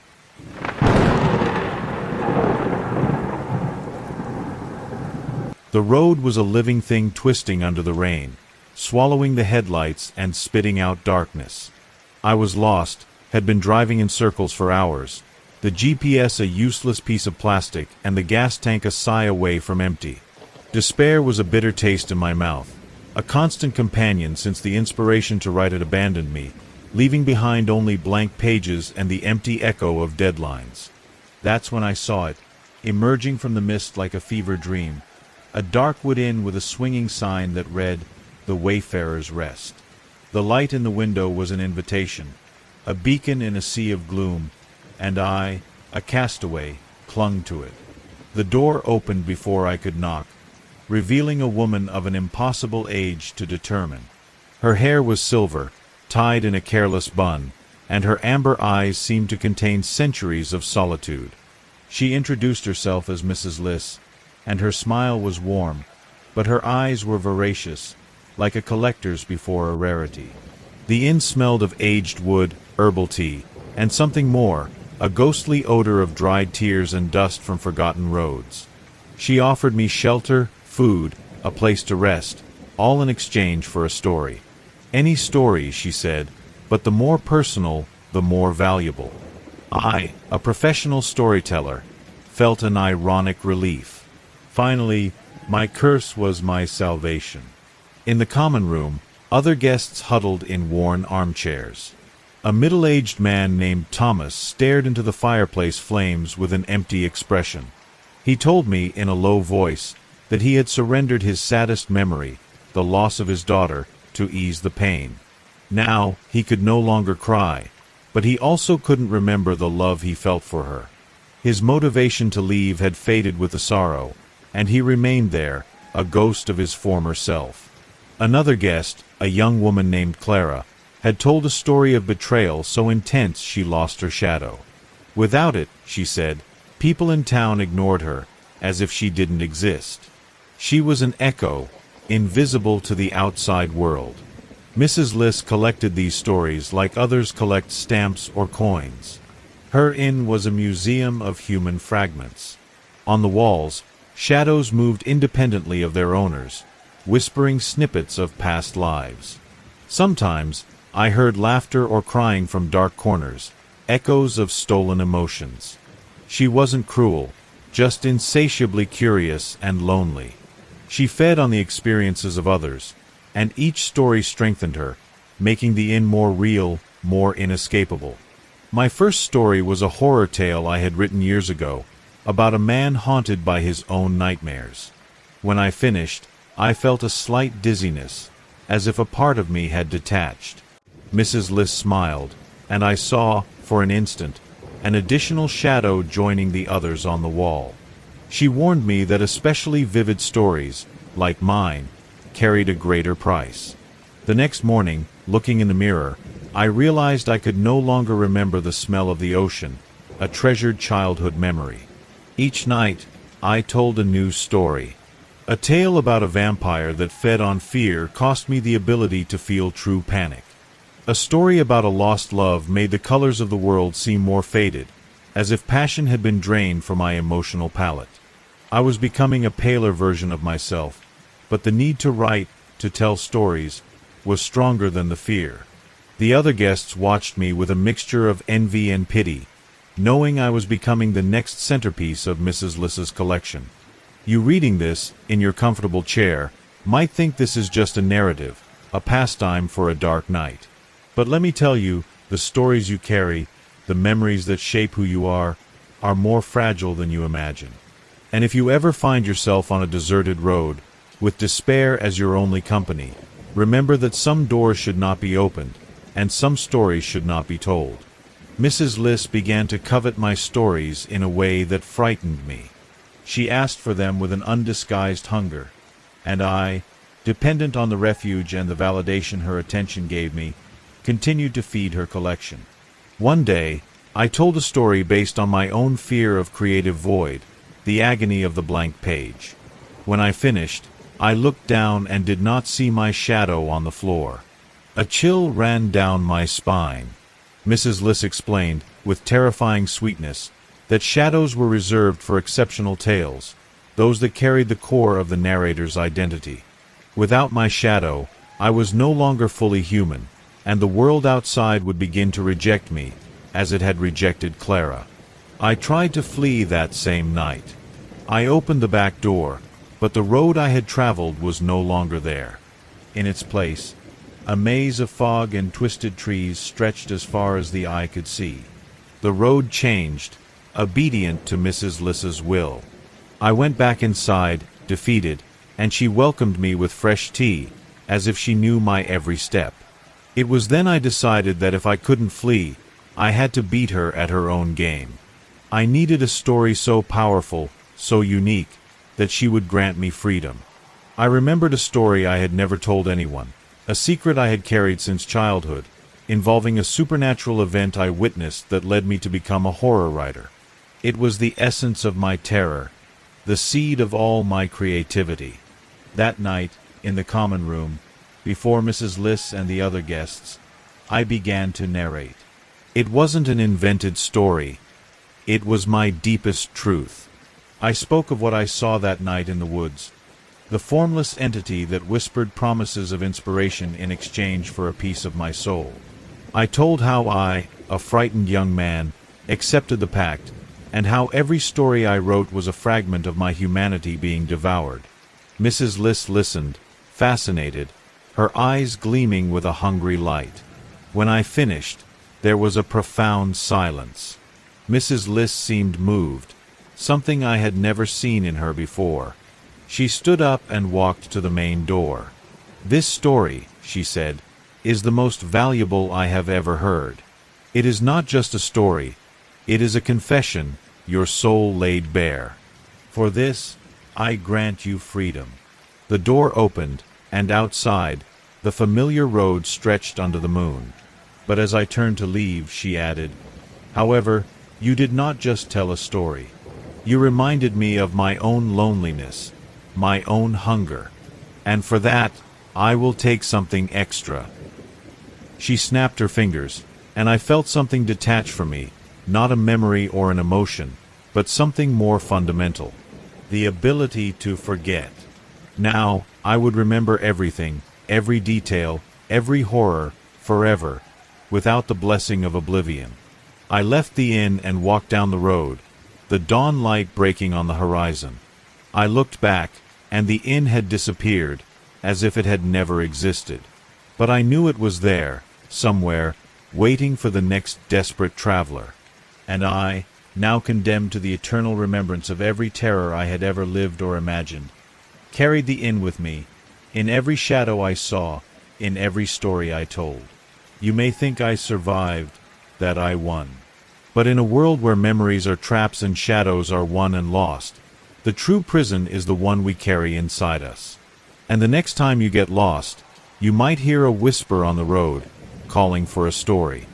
The road was a living thing twisting under the rain, swallowing the headlights and spitting out darkness. I was lost, had been driving in circles for hours, the GPS a useless piece of plastic and the gas tank a sigh away from empty. Despair was a bitter taste in my mouth, a constant companion since the inspiration to write it abandoned me, leaving behind only blank pages and the empty echo of deadlines. That's when I saw it, emerging from the mist like a fever dream, a dark wood inn with a swinging sign that read, "The Wayfarer's Rest." The light in the window was an invitation, a beacon in a sea of gloom, and I, a castaway, clung to it. The door opened before I could knock, revealing a woman of an impossible age to determine. Her hair was silver, tied in a careless bun, and her amber eyes seemed to contain centuries of solitude. She introduced herself as Mrs. Liss, and her smile was warm, but her eyes were voracious, like a collector's before a rarity. The inn smelled of aged wood, herbal tea, and something more, a ghostly odor of dried tears and dust from forgotten roads. She offered me shelter, food, a place to rest, all in exchange for a story. Any story, she said, but the more personal, the more valuable. I, a professional storyteller, felt an ironic relief. Finally, my curse was my salvation. In the common room, other guests huddled in worn armchairs. A middle-aged man named Thomas stared into the fireplace flames with an empty expression. He told me in a low voice that he had surrendered his saddest memory, the loss of his daughter, to ease the pain. Now he could no longer cry, but he also couldn't remember the love he felt for her. His motivation to leave had faded with the sorrow, and he remained there, a ghost of his former self. Another guest, a young woman named Clara, had told a story of betrayal so intense she lost her shadow. Without it, she said, people in town ignored her, as if she didn't exist. She was an echo, invisible to the outside world. Mrs. Liss collected these stories like others collect stamps or coins. Her inn was a museum of human fragments. On the walls, shadows moved independently of their owners, whispering snippets of past lives. Sometimes, I heard laughter or crying from dark corners, echoes of stolen emotions. She wasn't cruel, just insatiably curious and lonely. She fed on the experiences of others, and each story strengthened her, making the inn more real, more inescapable. My first story was a horror tale I had written years ago, about a man haunted by his own nightmares. When I finished, I felt a slight dizziness, as if a part of me had detached. Mrs. Liss smiled, and I saw, for an instant, an additional shadow joining the others on the wall. She warned me that especially vivid stories, like mine, carried a greater price. The next morning, looking in the mirror, I realized I could no longer remember the smell of the ocean, a treasured childhood memory. Each night, I told a new story. A tale about a vampire that fed on fear cost me the ability to feel true panic. A story about a lost love made the colors of the world seem more faded, as if passion had been drained from my emotional palette. I was becoming a paler version of myself, but the need to write, to tell stories, was stronger than the fear. The other guests watched me with a mixture of envy and pity, knowing I was becoming the next centerpiece of Mrs. Liss's collection. You reading this, in your comfortable chair, might think this is just a narrative, a pastime for a dark night. But let me tell you, the stories you carry, the memories that shape who you are more fragile than you imagine. And if you ever find yourself on a deserted road, with despair as your only company, remember that some doors should not be opened, and some stories should not be told. Mrs. Liss began to covet my stories in a way that frightened me. She asked for them with an undisguised hunger, and I, dependent on the refuge and the validation her attention gave me, continued to feed her collection. One day, I told a story based on my own fear of creative void, the agony of the blank page. When I finished, I looked down and did not see my shadow on the floor. A chill ran down my spine. Mrs. Liss explained, with terrifying sweetness, that shadows were reserved for exceptional tales, those that carried the core of the narrator's identity. Without my shadow, I was no longer fully human, and the world outside would begin to reject me, as it had rejected Clara. I tried to flee that same night. I opened the back door, but the road I had traveled was no longer there. In its place, a maze of fog and twisted trees stretched as far as the eye could see. The road changed, obedient to Mrs. Liss's will. I went back inside, defeated, and she welcomed me with fresh tea, as if she knew my every step. It was then I decided that if I couldn't flee, I had to beat her at her own game. I needed a story so powerful, so unique, that she would grant me freedom. I remembered a story I had never told anyone, a secret I had carried since childhood, involving a supernatural event I witnessed that led me to become a horror writer. It was the essence of my terror, the seed of all my creativity. That night, in the common room, before Mrs. Liss and the other guests, I began to narrate. It wasn't an invented story. It was my deepest truth. I spoke of what I saw that night in the woods, the formless entity that whispered promises of inspiration in exchange for a piece of my soul. I told how I, a frightened young man, accepted the pact, and how every story I wrote was a fragment of my humanity being devoured. Mrs. Liss listened, fascinated, her eyes gleaming with a hungry light. When I finished, there was a profound silence. Mrs. Liss seemed moved, something I had never seen in her before. She stood up and walked to the main door. "This story," she said, "is the most valuable I have ever heard. It is not just a story, it is a confession, your soul laid bare. For this, I grant you freedom." The door opened, and outside, the familiar road stretched under the moon. But as I turned to leave, she added, "However, you did not just tell a story. You reminded me of my own loneliness, my own hunger, and for that, I will take something extra." She snapped her fingers, and I felt something detach from me, not a memory or an emotion, but something more fundamental, the ability to forget. Now, I would remember everything, every detail, every horror, forever, without the blessing of oblivion. I left the inn and walked down the road, the dawn light breaking on the horizon. I looked back, and the inn had disappeared, as if it had never existed. But I knew it was there, somewhere, waiting for the next desperate traveler. And I, now condemned to the eternal remembrance of every terror I had ever lived or imagined, carried the inn with me, in every shadow I saw, in every story I told. You may think I survived, that I won. But in a world where memories are traps and shadows are won and lost, the true prison is the one we carry inside us. And the next time you get lost, you might hear a whisper on the road, calling for a story.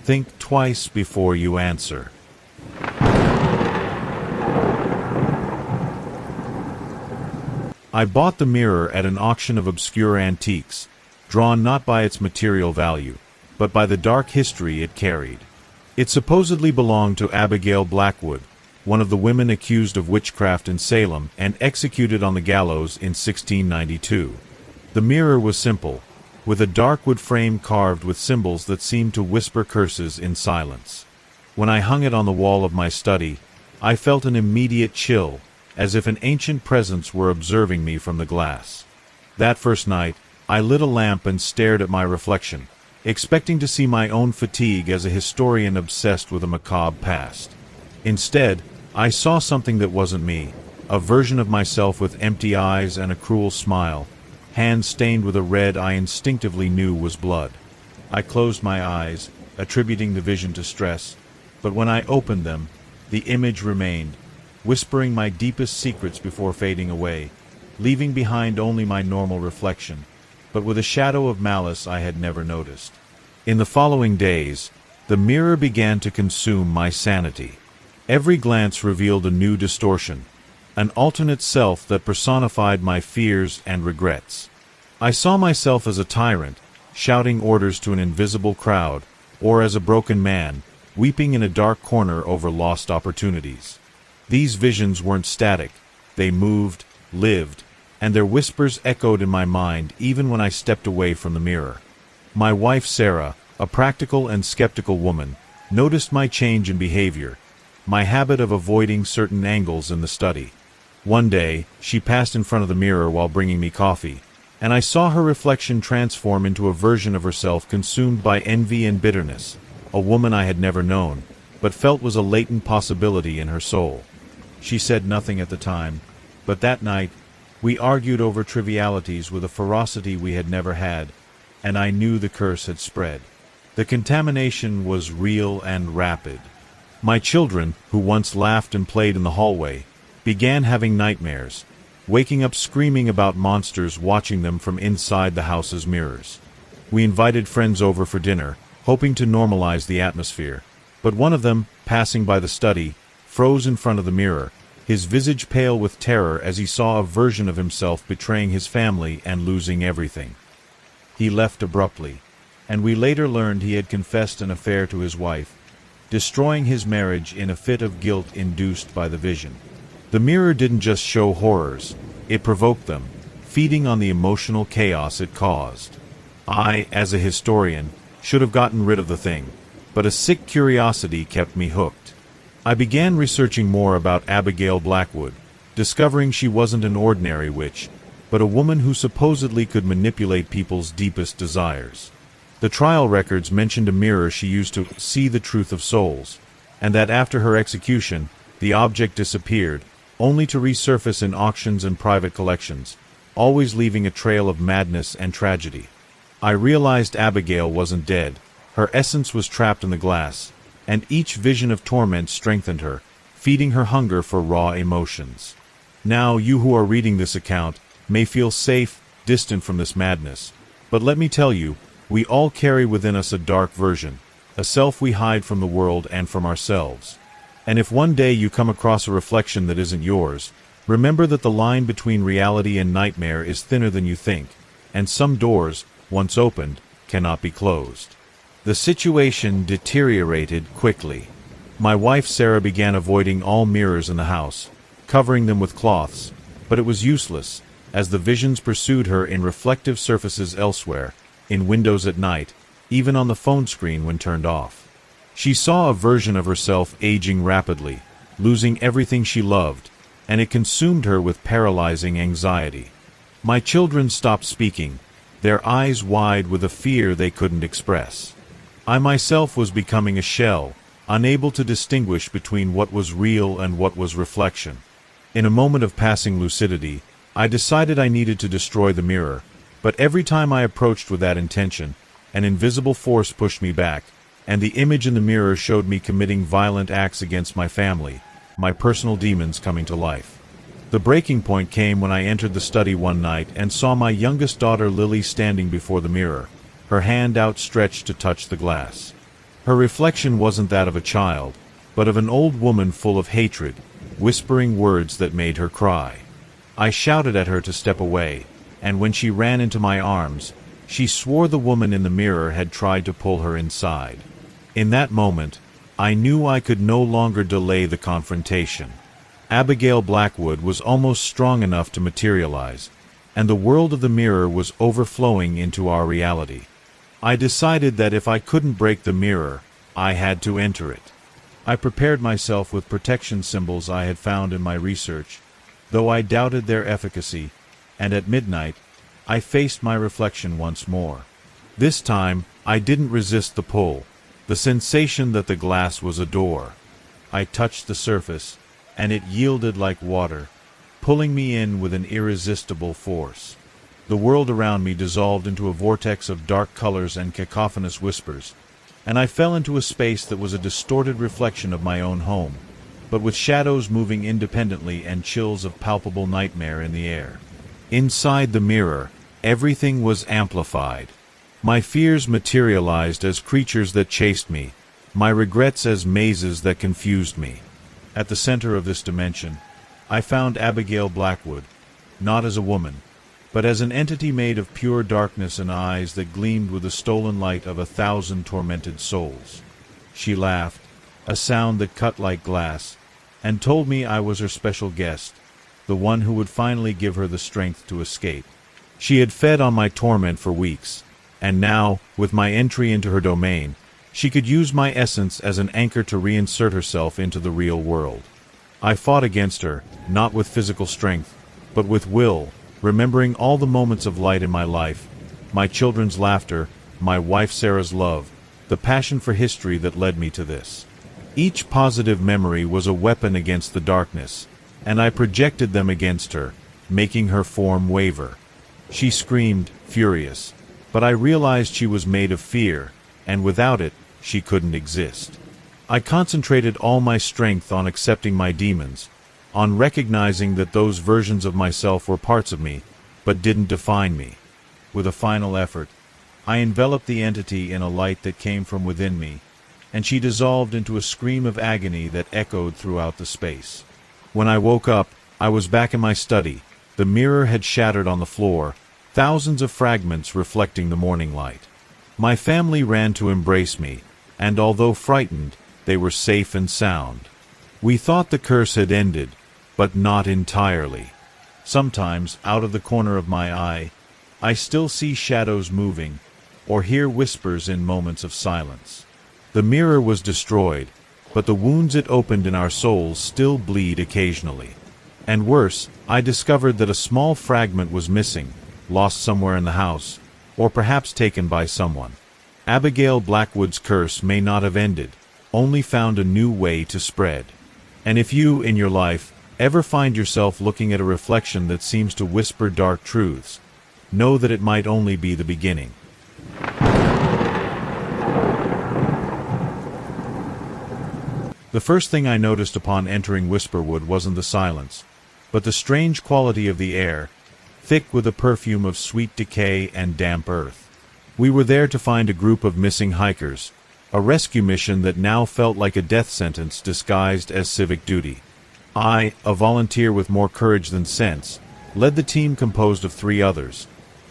Think twice before you answer. I bought the mirror at an auction of obscure antiques, drawn not by its material value, but by the dark history it carried. It supposedly belonged to Abigail Blackwood, one of the women accused of witchcraft in Salem and executed on the gallows in 1692. The mirror was simple, with a dark wood frame carved with symbols that seemed to whisper curses in silence. When I hung it on the wall of my study, I felt an immediate chill, as if an ancient presence were observing me from the glass. That first night, I lit a lamp and stared at my reflection, expecting to see my own fatigue as a historian obsessed with a macabre past. Instead, I saw something that wasn't me, a version of myself with empty eyes and a cruel smile, hands stained with a red I instinctively knew was blood. I closed my eyes, attributing the vision to stress, but when I opened them, the image remained, whispering my deepest secrets before fading away, leaving behind only my normal reflection, but with a shadow of malice I had never noticed. In the following days, the mirror began to consume my sanity. Every glance revealed a new distortion, an alternate self that personified my fears and regrets. I saw myself as a tyrant, shouting orders to an invisible crowd, or as a broken man, weeping in a dark corner over lost opportunities. These visions weren't static, they moved, lived, and their whispers echoed in my mind even when I stepped away from the mirror. My wife Sarah, a practical and skeptical woman, noticed my change in behavior, my habit of avoiding certain angles in the study. One day, she passed in front of the mirror while bringing me coffee, and I saw her reflection transform into a version of herself consumed by envy and bitterness, a woman I had never known, but felt was a latent possibility in her soul. She said nothing at the time, but that night, we argued over trivialities with a ferocity we had never had, and I knew the curse had spread. The contamination was real and rapid. My children, who once laughed and played in the hallway, began having nightmares, waking up screaming about monsters watching them from inside the house's mirrors. We invited friends over for dinner, hoping to normalize the atmosphere, but one of them, passing by the study, froze in front of the mirror, his visage pale with terror as he saw a version of himself betraying his family and losing everything. He left abruptly, and we later learned he had confessed an affair to his wife, destroying his marriage in a fit of guilt induced by the vision. The mirror didn't just show horrors, it provoked them, feeding on the emotional chaos it caused. I, as a historian, should have gotten rid of the thing, but a sick curiosity kept me hooked. I began researching more about Abigail Blackwood, discovering she wasn't an ordinary witch, but a woman who supposedly could manipulate people's deepest desires. The trial records mentioned a mirror she used to see the truth of souls, and that after her execution, the object disappeared, only to resurface in auctions and private collections, always leaving a trail of madness and tragedy. I realized Abigail wasn't dead, her essence was trapped in the glass, and each vision of torment strengthened her, feeding her hunger for raw emotions. Now you who are reading this account may feel safe, distant from this madness, but let me tell you, we all carry within us a dark version, a self we hide from the world and from ourselves. And if one day you come across a reflection that isn't yours, remember that the line between reality and nightmare is thinner than you think, and some doors, once opened, cannot be closed. The situation deteriorated quickly. My wife Sarah began avoiding all mirrors in the house, covering them with cloths, but it was useless, as the visions pursued her in reflective surfaces elsewhere, in windows at night, even on the phone screen when turned off. She saw a version of herself aging rapidly, losing everything she loved, and it consumed her with paralyzing anxiety. My children stopped speaking, their eyes wide with a fear they couldn't express. I myself was becoming a shell, unable to distinguish between what was real and what was reflection. In a moment of passing lucidity, I decided I needed to destroy the mirror, but every time I approached with that intention, an invisible force pushed me back, and the image in the mirror showed me committing violent acts against my family, my personal demons coming to life. The breaking point came when I entered the study one night and saw my youngest daughter Lily standing before the mirror, her hand outstretched to touch the glass. Her reflection wasn't that of a child, but of an old woman full of hatred, whispering words that made her cry. I shouted at her to step away, and when she ran into my arms, She swore the woman in the mirror had tried to pull her inside. In that moment, I knew I could no longer delay the confrontation. Abigail Blackwood was almost strong enough to materialize, and the world of the mirror was overflowing into our reality. I decided that if I couldn't break the mirror, I had to enter it. I prepared myself with protection symbols I had found in my research, though I doubted their efficacy, and at midnight, I faced my reflection once more. This time, I didn't resist the pull, the sensation that the glass was a door. I touched the surface, and it yielded like water, pulling me in with an irresistible force. The world around me dissolved into a vortex of dark colors and cacophonous whispers, and I fell into a space that was a distorted reflection of my own home, but with shadows moving independently and chills of palpable nightmare in the air. Inside the mirror, everything was amplified. My fears materialized as creatures that chased me, my regrets as mazes that confused me. At the center of this dimension, I found Abigail Blackwood, not as a woman, but as an entity made of pure darkness and eyes that gleamed with the stolen light of 1,000 tormented souls. She laughed, a sound that cut like glass, and told me I was her special guest, the one who would finally give her the strength to escape. She had fed on my torment for weeks, and now, with my entry into her domain, she could use my essence as an anchor to reinsert herself into the real world. I fought against her, not with physical strength, but with will, remembering all the moments of light in my life, my children's laughter, my wife Sarah's love, the passion for history that led me to this. Each positive memory was a weapon against the darkness, and I projected them against her, making her form waver. She screamed, furious, but I realized she was made of fear, and without it, she couldn't exist. I concentrated all my strength on accepting my demons, on recognizing that those versions of myself were parts of me, but didn't define me. With a final effort, I enveloped the entity in a light that came from within me, and she dissolved into a scream of agony that echoed throughout the space. When I woke up, I was back in my study. The mirror had shattered on the floor, thousands of fragments reflecting the morning light. My family ran to embrace me, and although frightened, they were safe and sound. We thought the curse had ended, but not entirely. Sometimes, out of the corner of my eye, I still see shadows moving, or hear whispers in moments of silence. The mirror was destroyed, but the wounds it opened in our souls still bleed occasionally. And worse, I discovered that a small fragment was missing, lost somewhere in the house, or perhaps taken by someone. Abigail Blackwood's curse may not have ended, only found a new way to spread. And if you, in your life, ever find yourself looking at a reflection that seems to whisper dark truths, know that it might only be the beginning. The first thing I noticed upon entering Whisperwood wasn't the silence, but the strange quality of the air, thick with a perfume of sweet decay and damp earth. We were there to find a group of missing hikers, a rescue mission that now felt like a death sentence disguised as civic duty. I, a volunteer with more courage than sense, led the team composed of 3 others,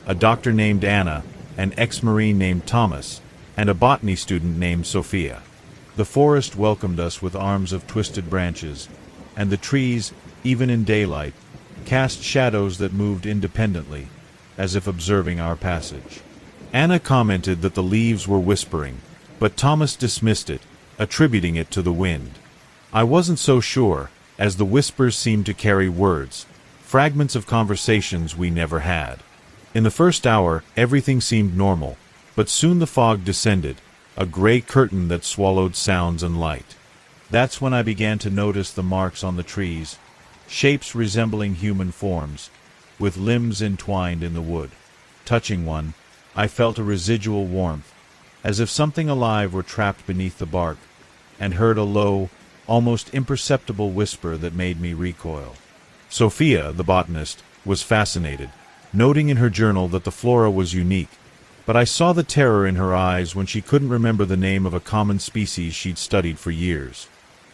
a doctor named Anna, an ex-Marine named Thomas, and a botany student named Sophia. The forest welcomed us with arms of twisted branches, and the trees, even in daylight, cast shadows that moved independently, as if observing our passage. Anna commented that the leaves were whispering, but Thomas dismissed it, attributing it to the wind. I wasn't so sure, as the whispers seemed to carry words, fragments of conversations we never had. In the first hour, everything seemed normal, but soon the fog descended, a gray curtain that swallowed sounds and light. That's when I began to notice the marks on the trees, shapes resembling human forms, with limbs entwined in the wood. Touching one, I felt a residual warmth, as if something alive were trapped beneath the bark, and heard a low, almost imperceptible whisper that made me recoil. Sophia, the botanist, was fascinated, noting in her journal that the flora was unique, but I saw the terror in her eyes when she couldn't remember the name of a common species she'd studied for years.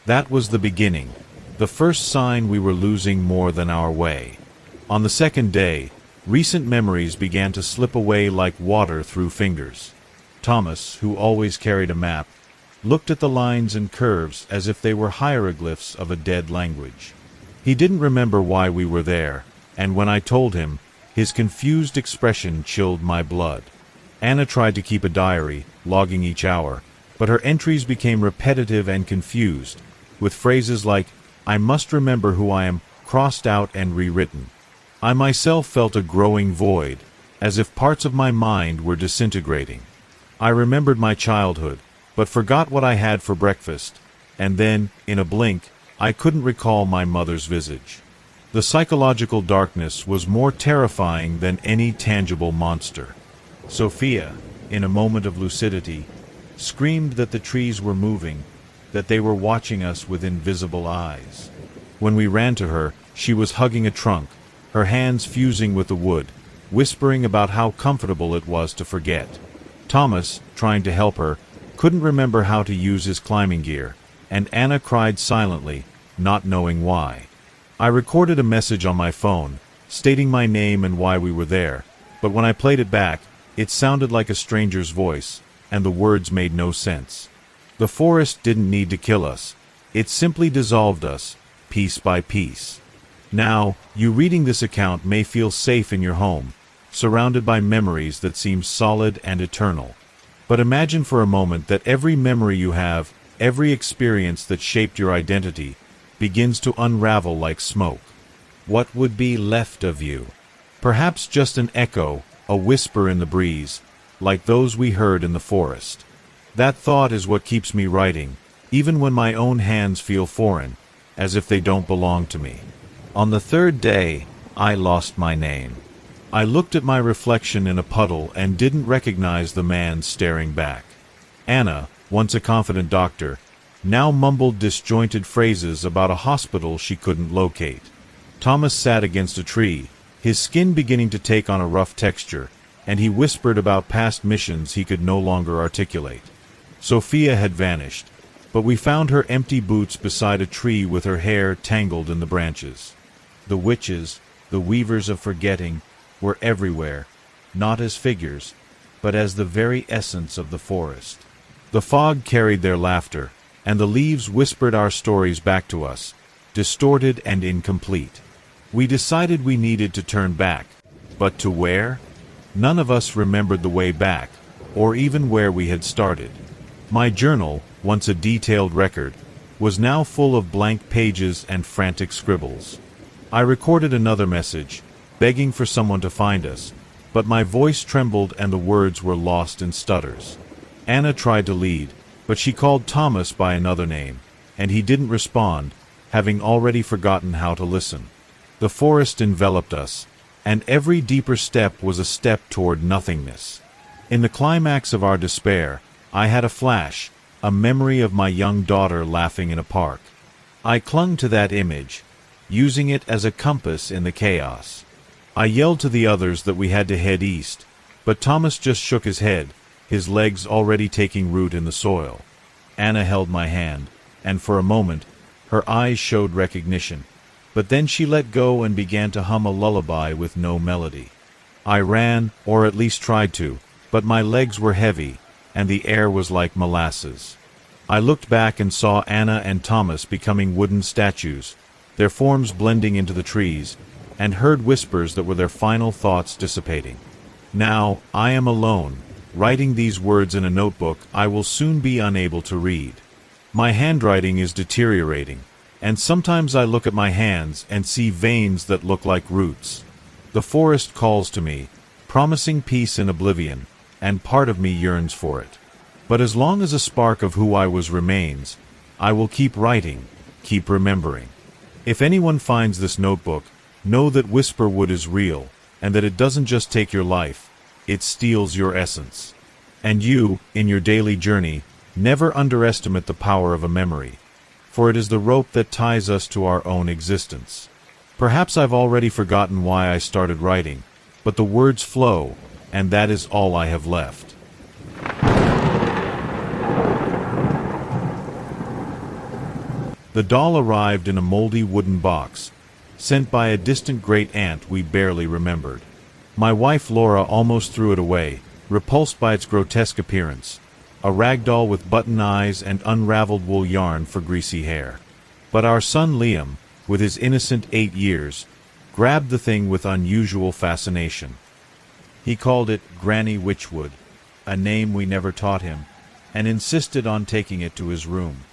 That was the beginning, the first sign we were losing more than our way. On the second day, Recent memories began to slip away like water through fingers. Thomas, who always carried a map, looked at the lines and curves as if they were hieroglyphs of a dead language. He didn't remember why we were there, and when I told him, his confused expression chilled my blood. Anna tried to keep a diary, logging each hour, but her entries became repetitive and confused, with phrases like, "I must remember who I am," crossed out and rewritten. I myself felt a growing void, as if parts of my mind were disintegrating. I remembered my childhood, but forgot what I had for breakfast, and then, in a blink, I couldn't recall my mother's visage. The psychological darkness was more terrifying than any tangible monster. Sophia, in a moment of lucidity, screamed that the trees were moving, that they were watching us with invisible eyes. When we ran to her, she was hugging a trunk, her hands fusing with the wood, whispering about how comfortable it was to forget. Thomas, trying to help her, couldn't remember how to use his climbing gear, and Anna cried silently, not knowing why. I recorded a message on my phone, stating my name and why we were there, but when I played it back, it sounded like a stranger's voice, and the words made no sense. The forest didn't need to kill us. It simply dissolved us, piece by piece. Now, you reading this account may feel safe in your home, surrounded by memories that seem solid and eternal. But imagine for a moment that every memory you have, every experience that shaped your identity, begins to unravel like smoke. What would be left of you? Perhaps just an echo, a whisper in the breeze, like those we heard in the forest. That thought is what keeps me writing, even when my own hands feel foreign, as if they don't belong to me. On the third day, I lost my name. I looked at my reflection in a puddle and didn't recognize the man staring back. Anna, once a confident doctor, now mumbled disjointed phrases about a hospital she couldn't locate. Thomas sat against a tree, his skin beginning to take on a rough texture, and he whispered about past missions he could no longer articulate. Sophia had vanished, but we found her empty boots beside a tree with her hair tangled in the branches. The witches, the weavers of forgetting, were everywhere, not as figures, but as the very essence of the forest. The fog carried their laughter, and the leaves whispered our stories back to us, distorted and incomplete. We decided we needed to turn back, but to where? None of us remembered the way back, or even where we had started. My journal, once a detailed record, was now full of blank pages and frantic scribbles. I recorded another message, begging for someone to find us, but my voice trembled and the words were lost in stutters. Anna tried to lead, but she called Thomas by another name, and he didn't respond, having already forgotten how to listen. The forest enveloped us, and every deeper step was a step toward nothingness. In the climax of our despair, I had a flash, a memory of my young daughter laughing in a park. I clung to that image, using it as a compass in the chaos. I yelled to the others that we had to head east, but Thomas just shook his head, his legs already taking root in the soil. Anna held my hand, and for a moment, her eyes showed recognition, but then she let go and began to hum a lullaby with no melody. I ran, or at least tried to, but my legs were heavy, and the air was like molasses. I looked back and saw Anna and Thomas becoming wooden statues, their forms blending into the trees, and heard whispers that were their final thoughts dissipating. Now, I am alone, writing these words in a notebook I will soon be unable to read. My handwriting is deteriorating, and sometimes I look at my hands and see veins that look like roots. The forest calls to me, promising peace in oblivion, and part of me yearns for it. But as long as a spark of who I was remains, I will keep writing, keep remembering. If anyone finds this notebook, know that Whisperwood is real, and that it doesn't just take your life, it steals your essence. And you, in your daily journey, never underestimate the power of a memory, for it is the rope that ties us to our own existence. Perhaps I've already forgotten why I started writing, but the words flow, and that is all I have left. The doll arrived in a moldy wooden box, sent by a distant great aunt we barely remembered. My wife Laura almost threw it away, repulsed by its grotesque appearance. A ragdoll with button eyes and unraveled wool yarn for greasy hair. But our son Liam, with his innocent 8 years, grabbed the thing with unusual fascination. He called it Granny Witchwood, a name we never taught him, and insisted on taking it to his room.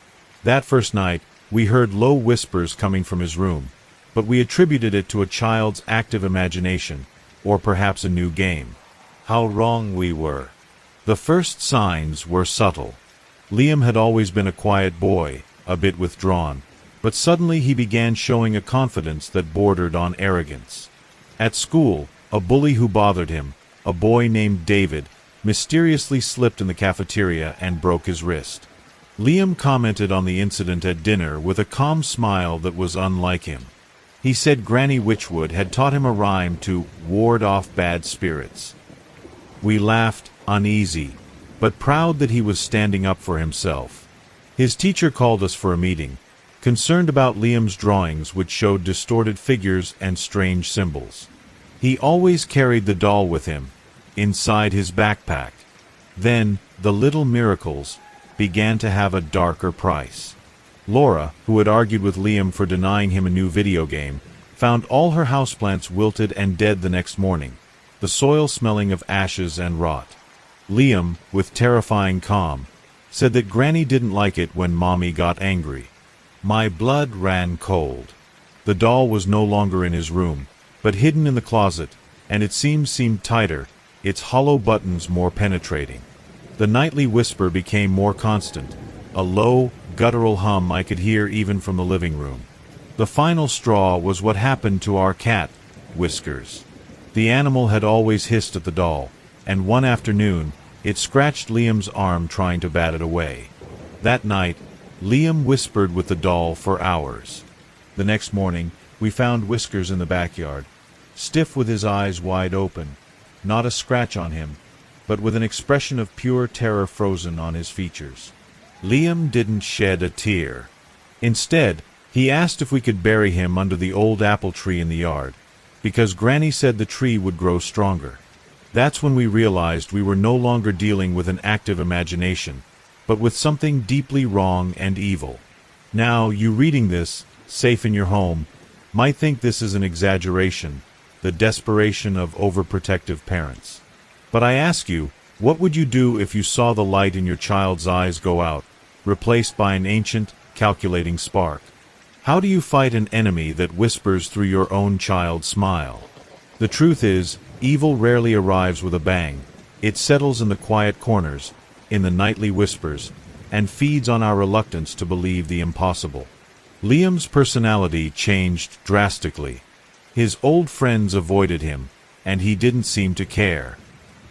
That first night, we heard low whispers coming from his room, but we attributed it to a child's active imagination, or perhaps a new game. How wrong we were. The first signs were subtle. Liam had always been a quiet boy, a bit withdrawn, but suddenly he began showing a confidence that bordered on arrogance. At school, a bully who bothered him, a boy named David, mysteriously slipped in the cafeteria and broke his wrist. Liam commented on the incident at dinner with a calm smile that was unlike him. He said Granny Witchwood had taught him a rhyme to ward off bad spirits. We laughed, uneasy, but proud that he was standing up for himself. His teacher called us for a meeting, concerned about Liam's drawings which showed distorted figures and strange symbols. He always carried the doll with him, inside his backpack. Then, the little miracles began to have a darker price. Laura, who had argued with Liam for denying him a new video game, found all her houseplants wilted and dead the next morning, the soil smelling of ashes and rot. Liam, with terrifying calm, said that Granny didn't like it when Mommy got angry. My blood ran cold. The doll was no longer in his room, but hidden in the closet, and its seams seemed tighter, its hollow buttons more penetrating. The nightly whisper became more constant, a low, guttural hum I could hear even from the living room. The final straw was what happened to our cat, Whiskers. The animal had always hissed at the doll, and one afternoon, it scratched Liam's arm trying to bat it away. That night, Liam whispered with the doll for hours. The next morning, we found Whiskers in the backyard, stiff with his eyes wide open, not a scratch on him, but with an expression of pure terror frozen on his features. Liam didn't shed a tear. Instead, he asked if we could bury him under the old apple tree in the yard, because Granny said the tree would grow stronger. That's when we realized we were no longer dealing with an active imagination, but with something deeply wrong and evil. Now, you reading this, safe in your home, might think this is an exaggeration, the desperation of overprotective parents. But I ask you, what would you do if you saw the light in your child's eyes go out, replaced by an ancient, calculating spark? How do you fight an enemy that whispers through your own child's smile? The truth is, evil rarely arrives with a bang. It settles in the quiet corners, in the nightly whispers, and feeds on our reluctance to believe the impossible. Liam's personality changed drastically. His old friends avoided him, and he didn't seem to care.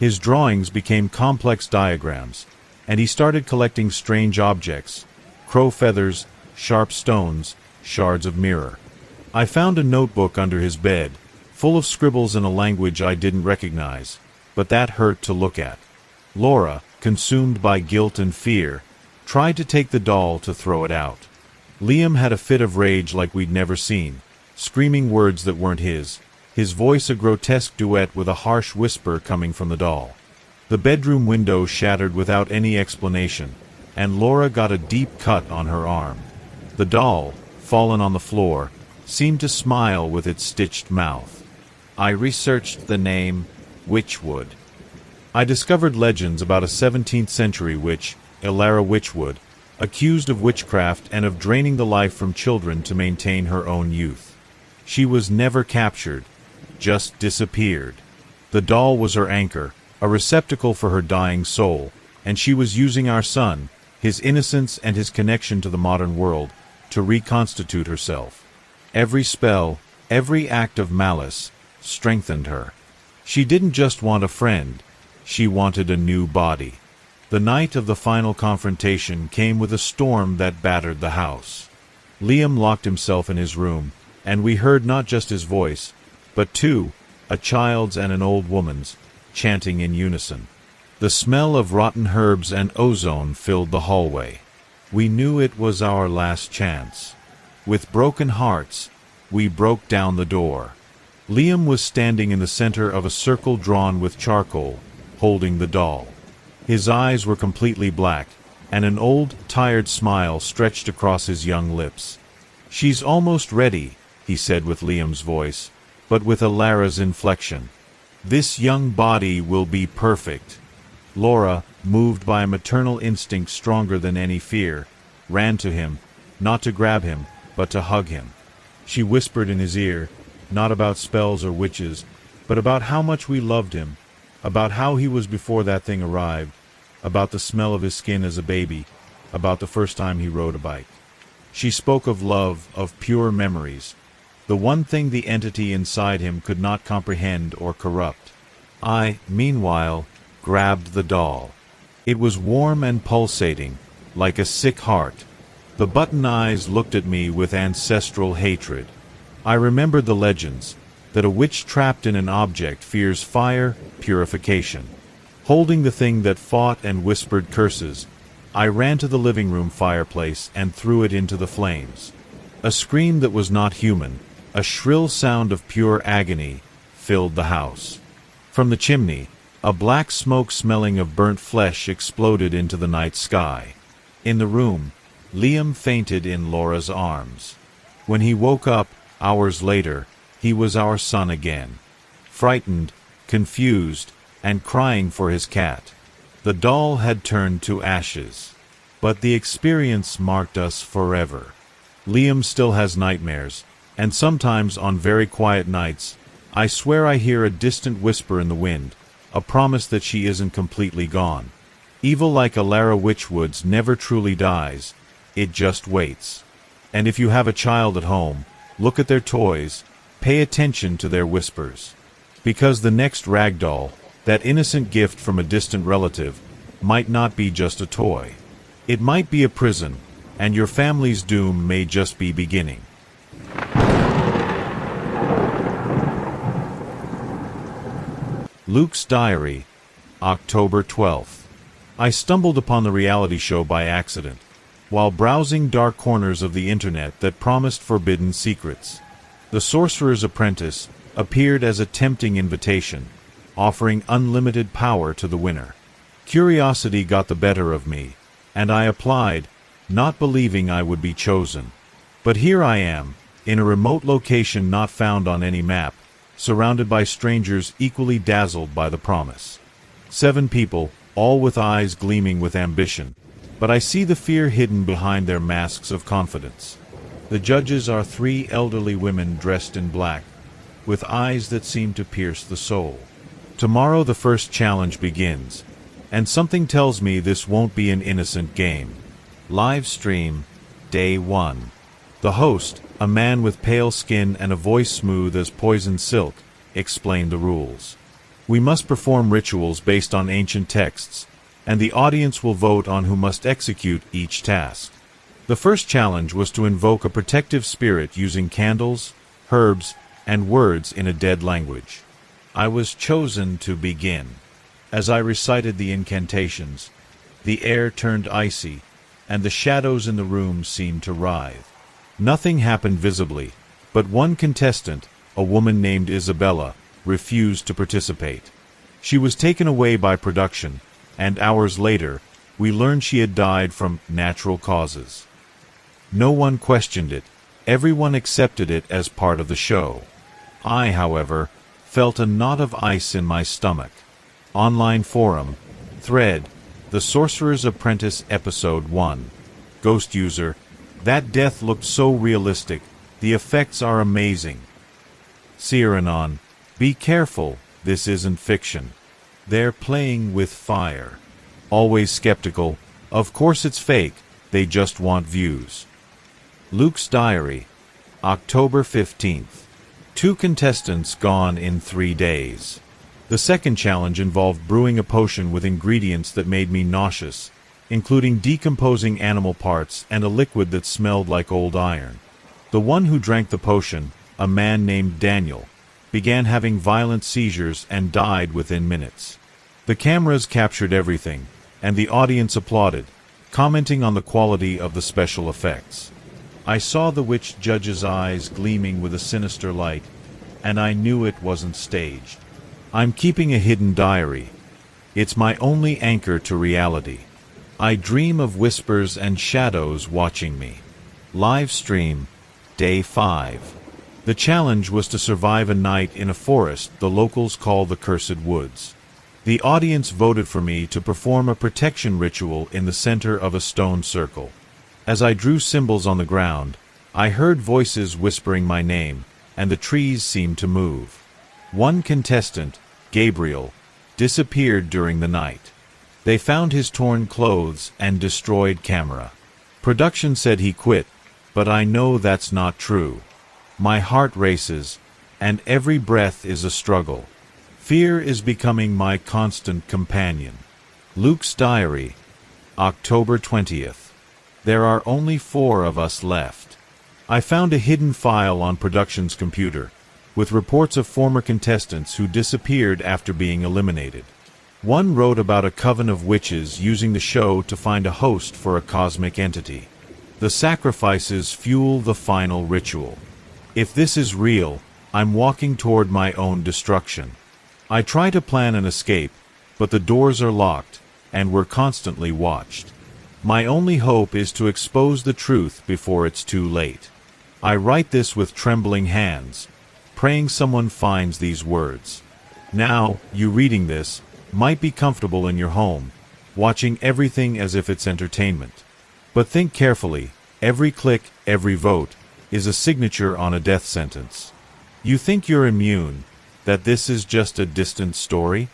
His drawings became complex diagrams, and he started collecting strange objects, crow feathers, sharp stones, shards of mirror. I found a notebook under his bed, full of scribbles in a language I didn't recognize, but that hurt to look at. Laura, consumed by guilt and fear, tried to take the doll to throw it out. Liam had a fit of rage like we'd never seen, screaming words that weren't his voice a grotesque duet with a harsh whisper coming from the doll. The bedroom window shattered without any explanation, and Laura got a deep cut on her arm. The doll, fallen on the floor, seemed to smile with its stitched mouth. I researched the name Witchwood. I discovered legends about a 17th century witch, Ilara Witchwood, accused of witchcraft and of draining the life from children to maintain her own youth. She was never captured, just disappeared. The doll was her anchor, a receptacle for her dying soul, and she was using our son, his innocence and his connection to the modern world, to reconstitute herself. Every spell, every act of malice, strengthened her. She didn't just want a friend, she wanted a new body. The night of the final confrontation came with a storm that battered the house. Liam locked himself in his room, and we heard not just his voice, but two, a child's and an old woman's, chanting in unison. The smell of rotten herbs and ozone filled the hallway. We knew it was our last chance. With broken hearts, we broke down the door. Liam was standing in the center of a circle drawn with charcoal, holding the doll. His eyes were completely black, and an old, tired smile stretched across his young lips. "She's almost ready," he said with Liam's voice, but with Alara's inflection. "This young body will be perfect." Laura, moved by a maternal instinct stronger than any fear, ran to him, not to grab him, but to hug him. She whispered in his ear, not about spells or witches, but about how much we loved him, about how he was before that thing arrived, about the smell of his skin as a baby, about the first time he rode a bike. She spoke of love, of pure memories, the one thing the entity inside him could not comprehend or corrupt. I, meanwhile, grabbed the doll. It was warm and pulsating, like a sick heart. The button eyes looked at me with ancestral hatred. I remembered the legends, that a witch trapped in an object fears fire, purification. Holding the thing that fought and whispered curses, I ran to the living room fireplace and threw it into the flames. A scream that was not human, a shrill sound of pure agony, filled the house. From the chimney, a black smoke smelling of burnt flesh exploded into the night sky. In the room, Liam fainted in Laura's arms. When he woke up, hours later, he was our son again. Frightened, confused, and crying for his cat. The doll had turned to ashes. But the experience marked us forever. Liam still has nightmares, and sometimes on very quiet nights, I swear I hear a distant whisper in the wind, a promise that she isn't completely gone. Evil like Alara Witchwood's never truly dies, it just waits. And if you have a child at home, look at their toys, pay attention to their whispers. Because the next Ragdoll, that innocent gift from a distant relative, might not be just a toy. It might be a prison, and your family's doom may just be beginning. Luke's Diary, October 12th. I stumbled upon the reality show by accident, while browsing dark corners of the internet that promised forbidden secrets. The Sorcerer's Apprentice appeared as a tempting invitation, offering unlimited power to the winner. Curiosity got the better of me, and I applied, not believing I would be chosen. But here I am, in a remote location not found on any map, surrounded by strangers equally dazzled by the promise. 7 people, all with eyes gleaming with ambition, but I see the fear hidden behind their masks of confidence. The judges are 3 elderly women dressed in black, with eyes that seem to pierce the soul. Tomorrow the first challenge begins, and something tells me this won't be an innocent game. Live stream, Day 1. The host, a man with pale skin and a voice smooth as poison silk, explained the rules. We must perform rituals based on ancient texts, and the audience will vote on who must execute each task. The first challenge was to invoke a protective spirit using candles, herbs, and words in a dead language. I was chosen to begin. As I recited the incantations, the air turned icy, and the shadows in the room seemed to writhe. Nothing happened visibly, but one contestant, a woman named Isabella, refused to participate. She was taken away by production, and hours later, we learned she had died from natural causes. No one questioned it. Everyone accepted it as part of the show. I, however, felt a knot of ice in my stomach. Online forum, thread, The Sorcerer's Apprentice Episode 1. Ghost user, that death looked so realistic, the effects are amazing. Sirens, be careful, this isn't fiction. They're playing with fire. Always skeptical, of course it's fake, they just want views. Luke's Diary, October 15th. 2 contestants gone in 3 days. The second challenge involved brewing a potion with ingredients that made me nauseous, including decomposing animal parts and a liquid that smelled like old iron. The one who drank the potion, a man named Daniel, began having violent seizures and died within minutes. The cameras captured everything, and the audience applauded, commenting on the quality of the special effects. I saw the witch judge's eyes gleaming with a sinister light. and I knew it wasn't staged. I'm keeping a hidden diary. It's my only anchor to reality. I dream of whispers and shadows watching me. Live stream, Day 5. The challenge was to survive a night in a forest the locals call the Cursed Woods. The audience voted for me to perform a protection ritual in the center of a stone circle. As I drew symbols on the ground, I heard voices whispering my name, and the trees seemed to move. One contestant, Gabriel, disappeared during the night. They found his torn clothes and destroyed camera. Production said he quit, but I know that's not true. My heart races, and every breath is a struggle. Fear is becoming my constant companion. Luke's Diary, October 20th. There are only 4 of us left. I found a hidden file on production's computer, with reports of former contestants who disappeared after being eliminated. One wrote about a coven of witches using the show to find a host for a cosmic entity. The sacrifices fuel the final ritual. If this is real, I'm walking toward my own destruction. I try to plan an escape, but the doors are locked, and we're constantly watched. My only hope is to expose the truth before it's too late. I write this with trembling hands, praying someone finds these words. Now, you reading this might be comfortable in your home, watching everything as if it's entertainment. But think carefully, every click, every vote, is a signature on a death sentence. You think you're immune, that this is just a distant story?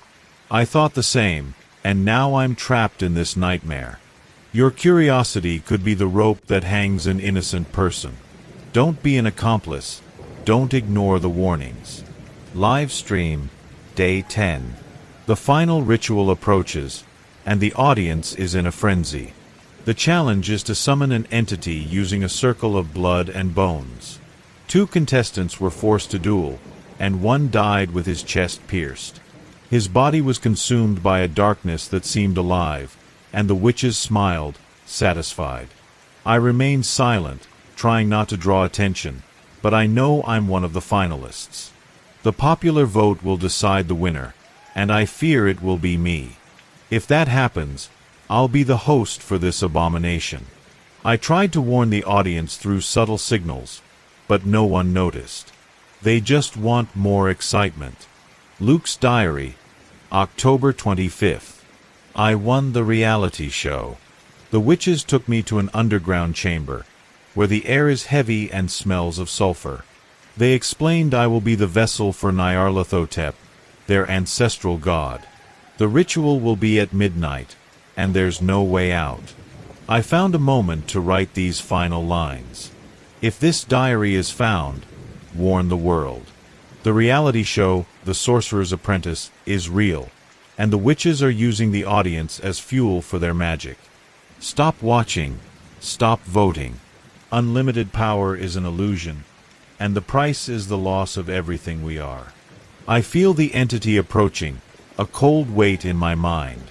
I thought the same, and now I'm trapped in this nightmare. Your curiosity could be the rope that hangs an innocent person. Don't be an accomplice. Don't ignore the warnings. Live stream, Day 10. The final ritual approaches, and the audience is in a frenzy. The challenge is to summon an entity using a circle of blood and bones. 2 contestants were forced to duel, and one died with his chest pierced. His body was consumed by a darkness that seemed alive, and the witches smiled, satisfied. I remained silent, trying not to draw attention, but I know I'm one of the finalists. The popular vote will decide the winner, and I fear it will be me. If that happens, I'll be the host for this abomination. I tried to warn the audience through subtle signals, but no one noticed. They just want more excitement. Luke's Diary, October 25th. I won the reality show. The witches took me to an underground chamber, where the air is heavy and smells of sulfur. They explained I will be the vessel for Nyarlathotep, their ancestral god. The ritual will be at midnight, and there's no way out. I found a moment to write these final lines. If this diary is found, warn the world. The reality show, The Sorcerer's Apprentice, is real, and the witches are using the audience as fuel for their magic. Stop watching. Stop voting. Unlimited power is an illusion, and the price is the loss of everything we are. I feel the entity approaching, a cold weight in my mind.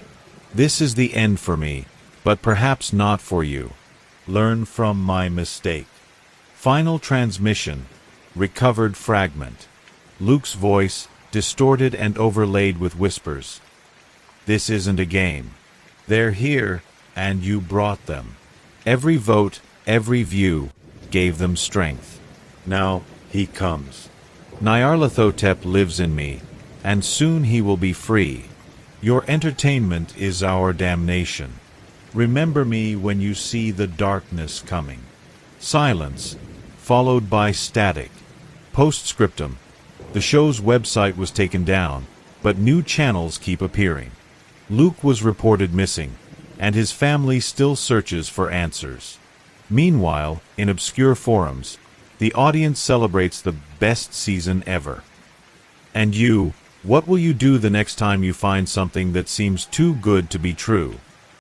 This is the end for me, but perhaps not for you. Learn from my mistake. Final transmission. Recovered fragment. Luke's voice, distorted and overlaid with whispers. This isn't a game. They're here, and you brought them. Every vote, every view, gave them strength. Now, he comes. Nyarlathotep lives in me, and soon he will be free. Your entertainment is our damnation. Remember me when you see the darkness coming. Silence, followed by static. Postscriptum. The show's website was taken down, but new channels keep appearing. Luke was reported missing, and his family still searches for answers. Meanwhile, in obscure forums, the audience celebrates the best season ever. And you, what will you do the next time you find something that seems too good to be true?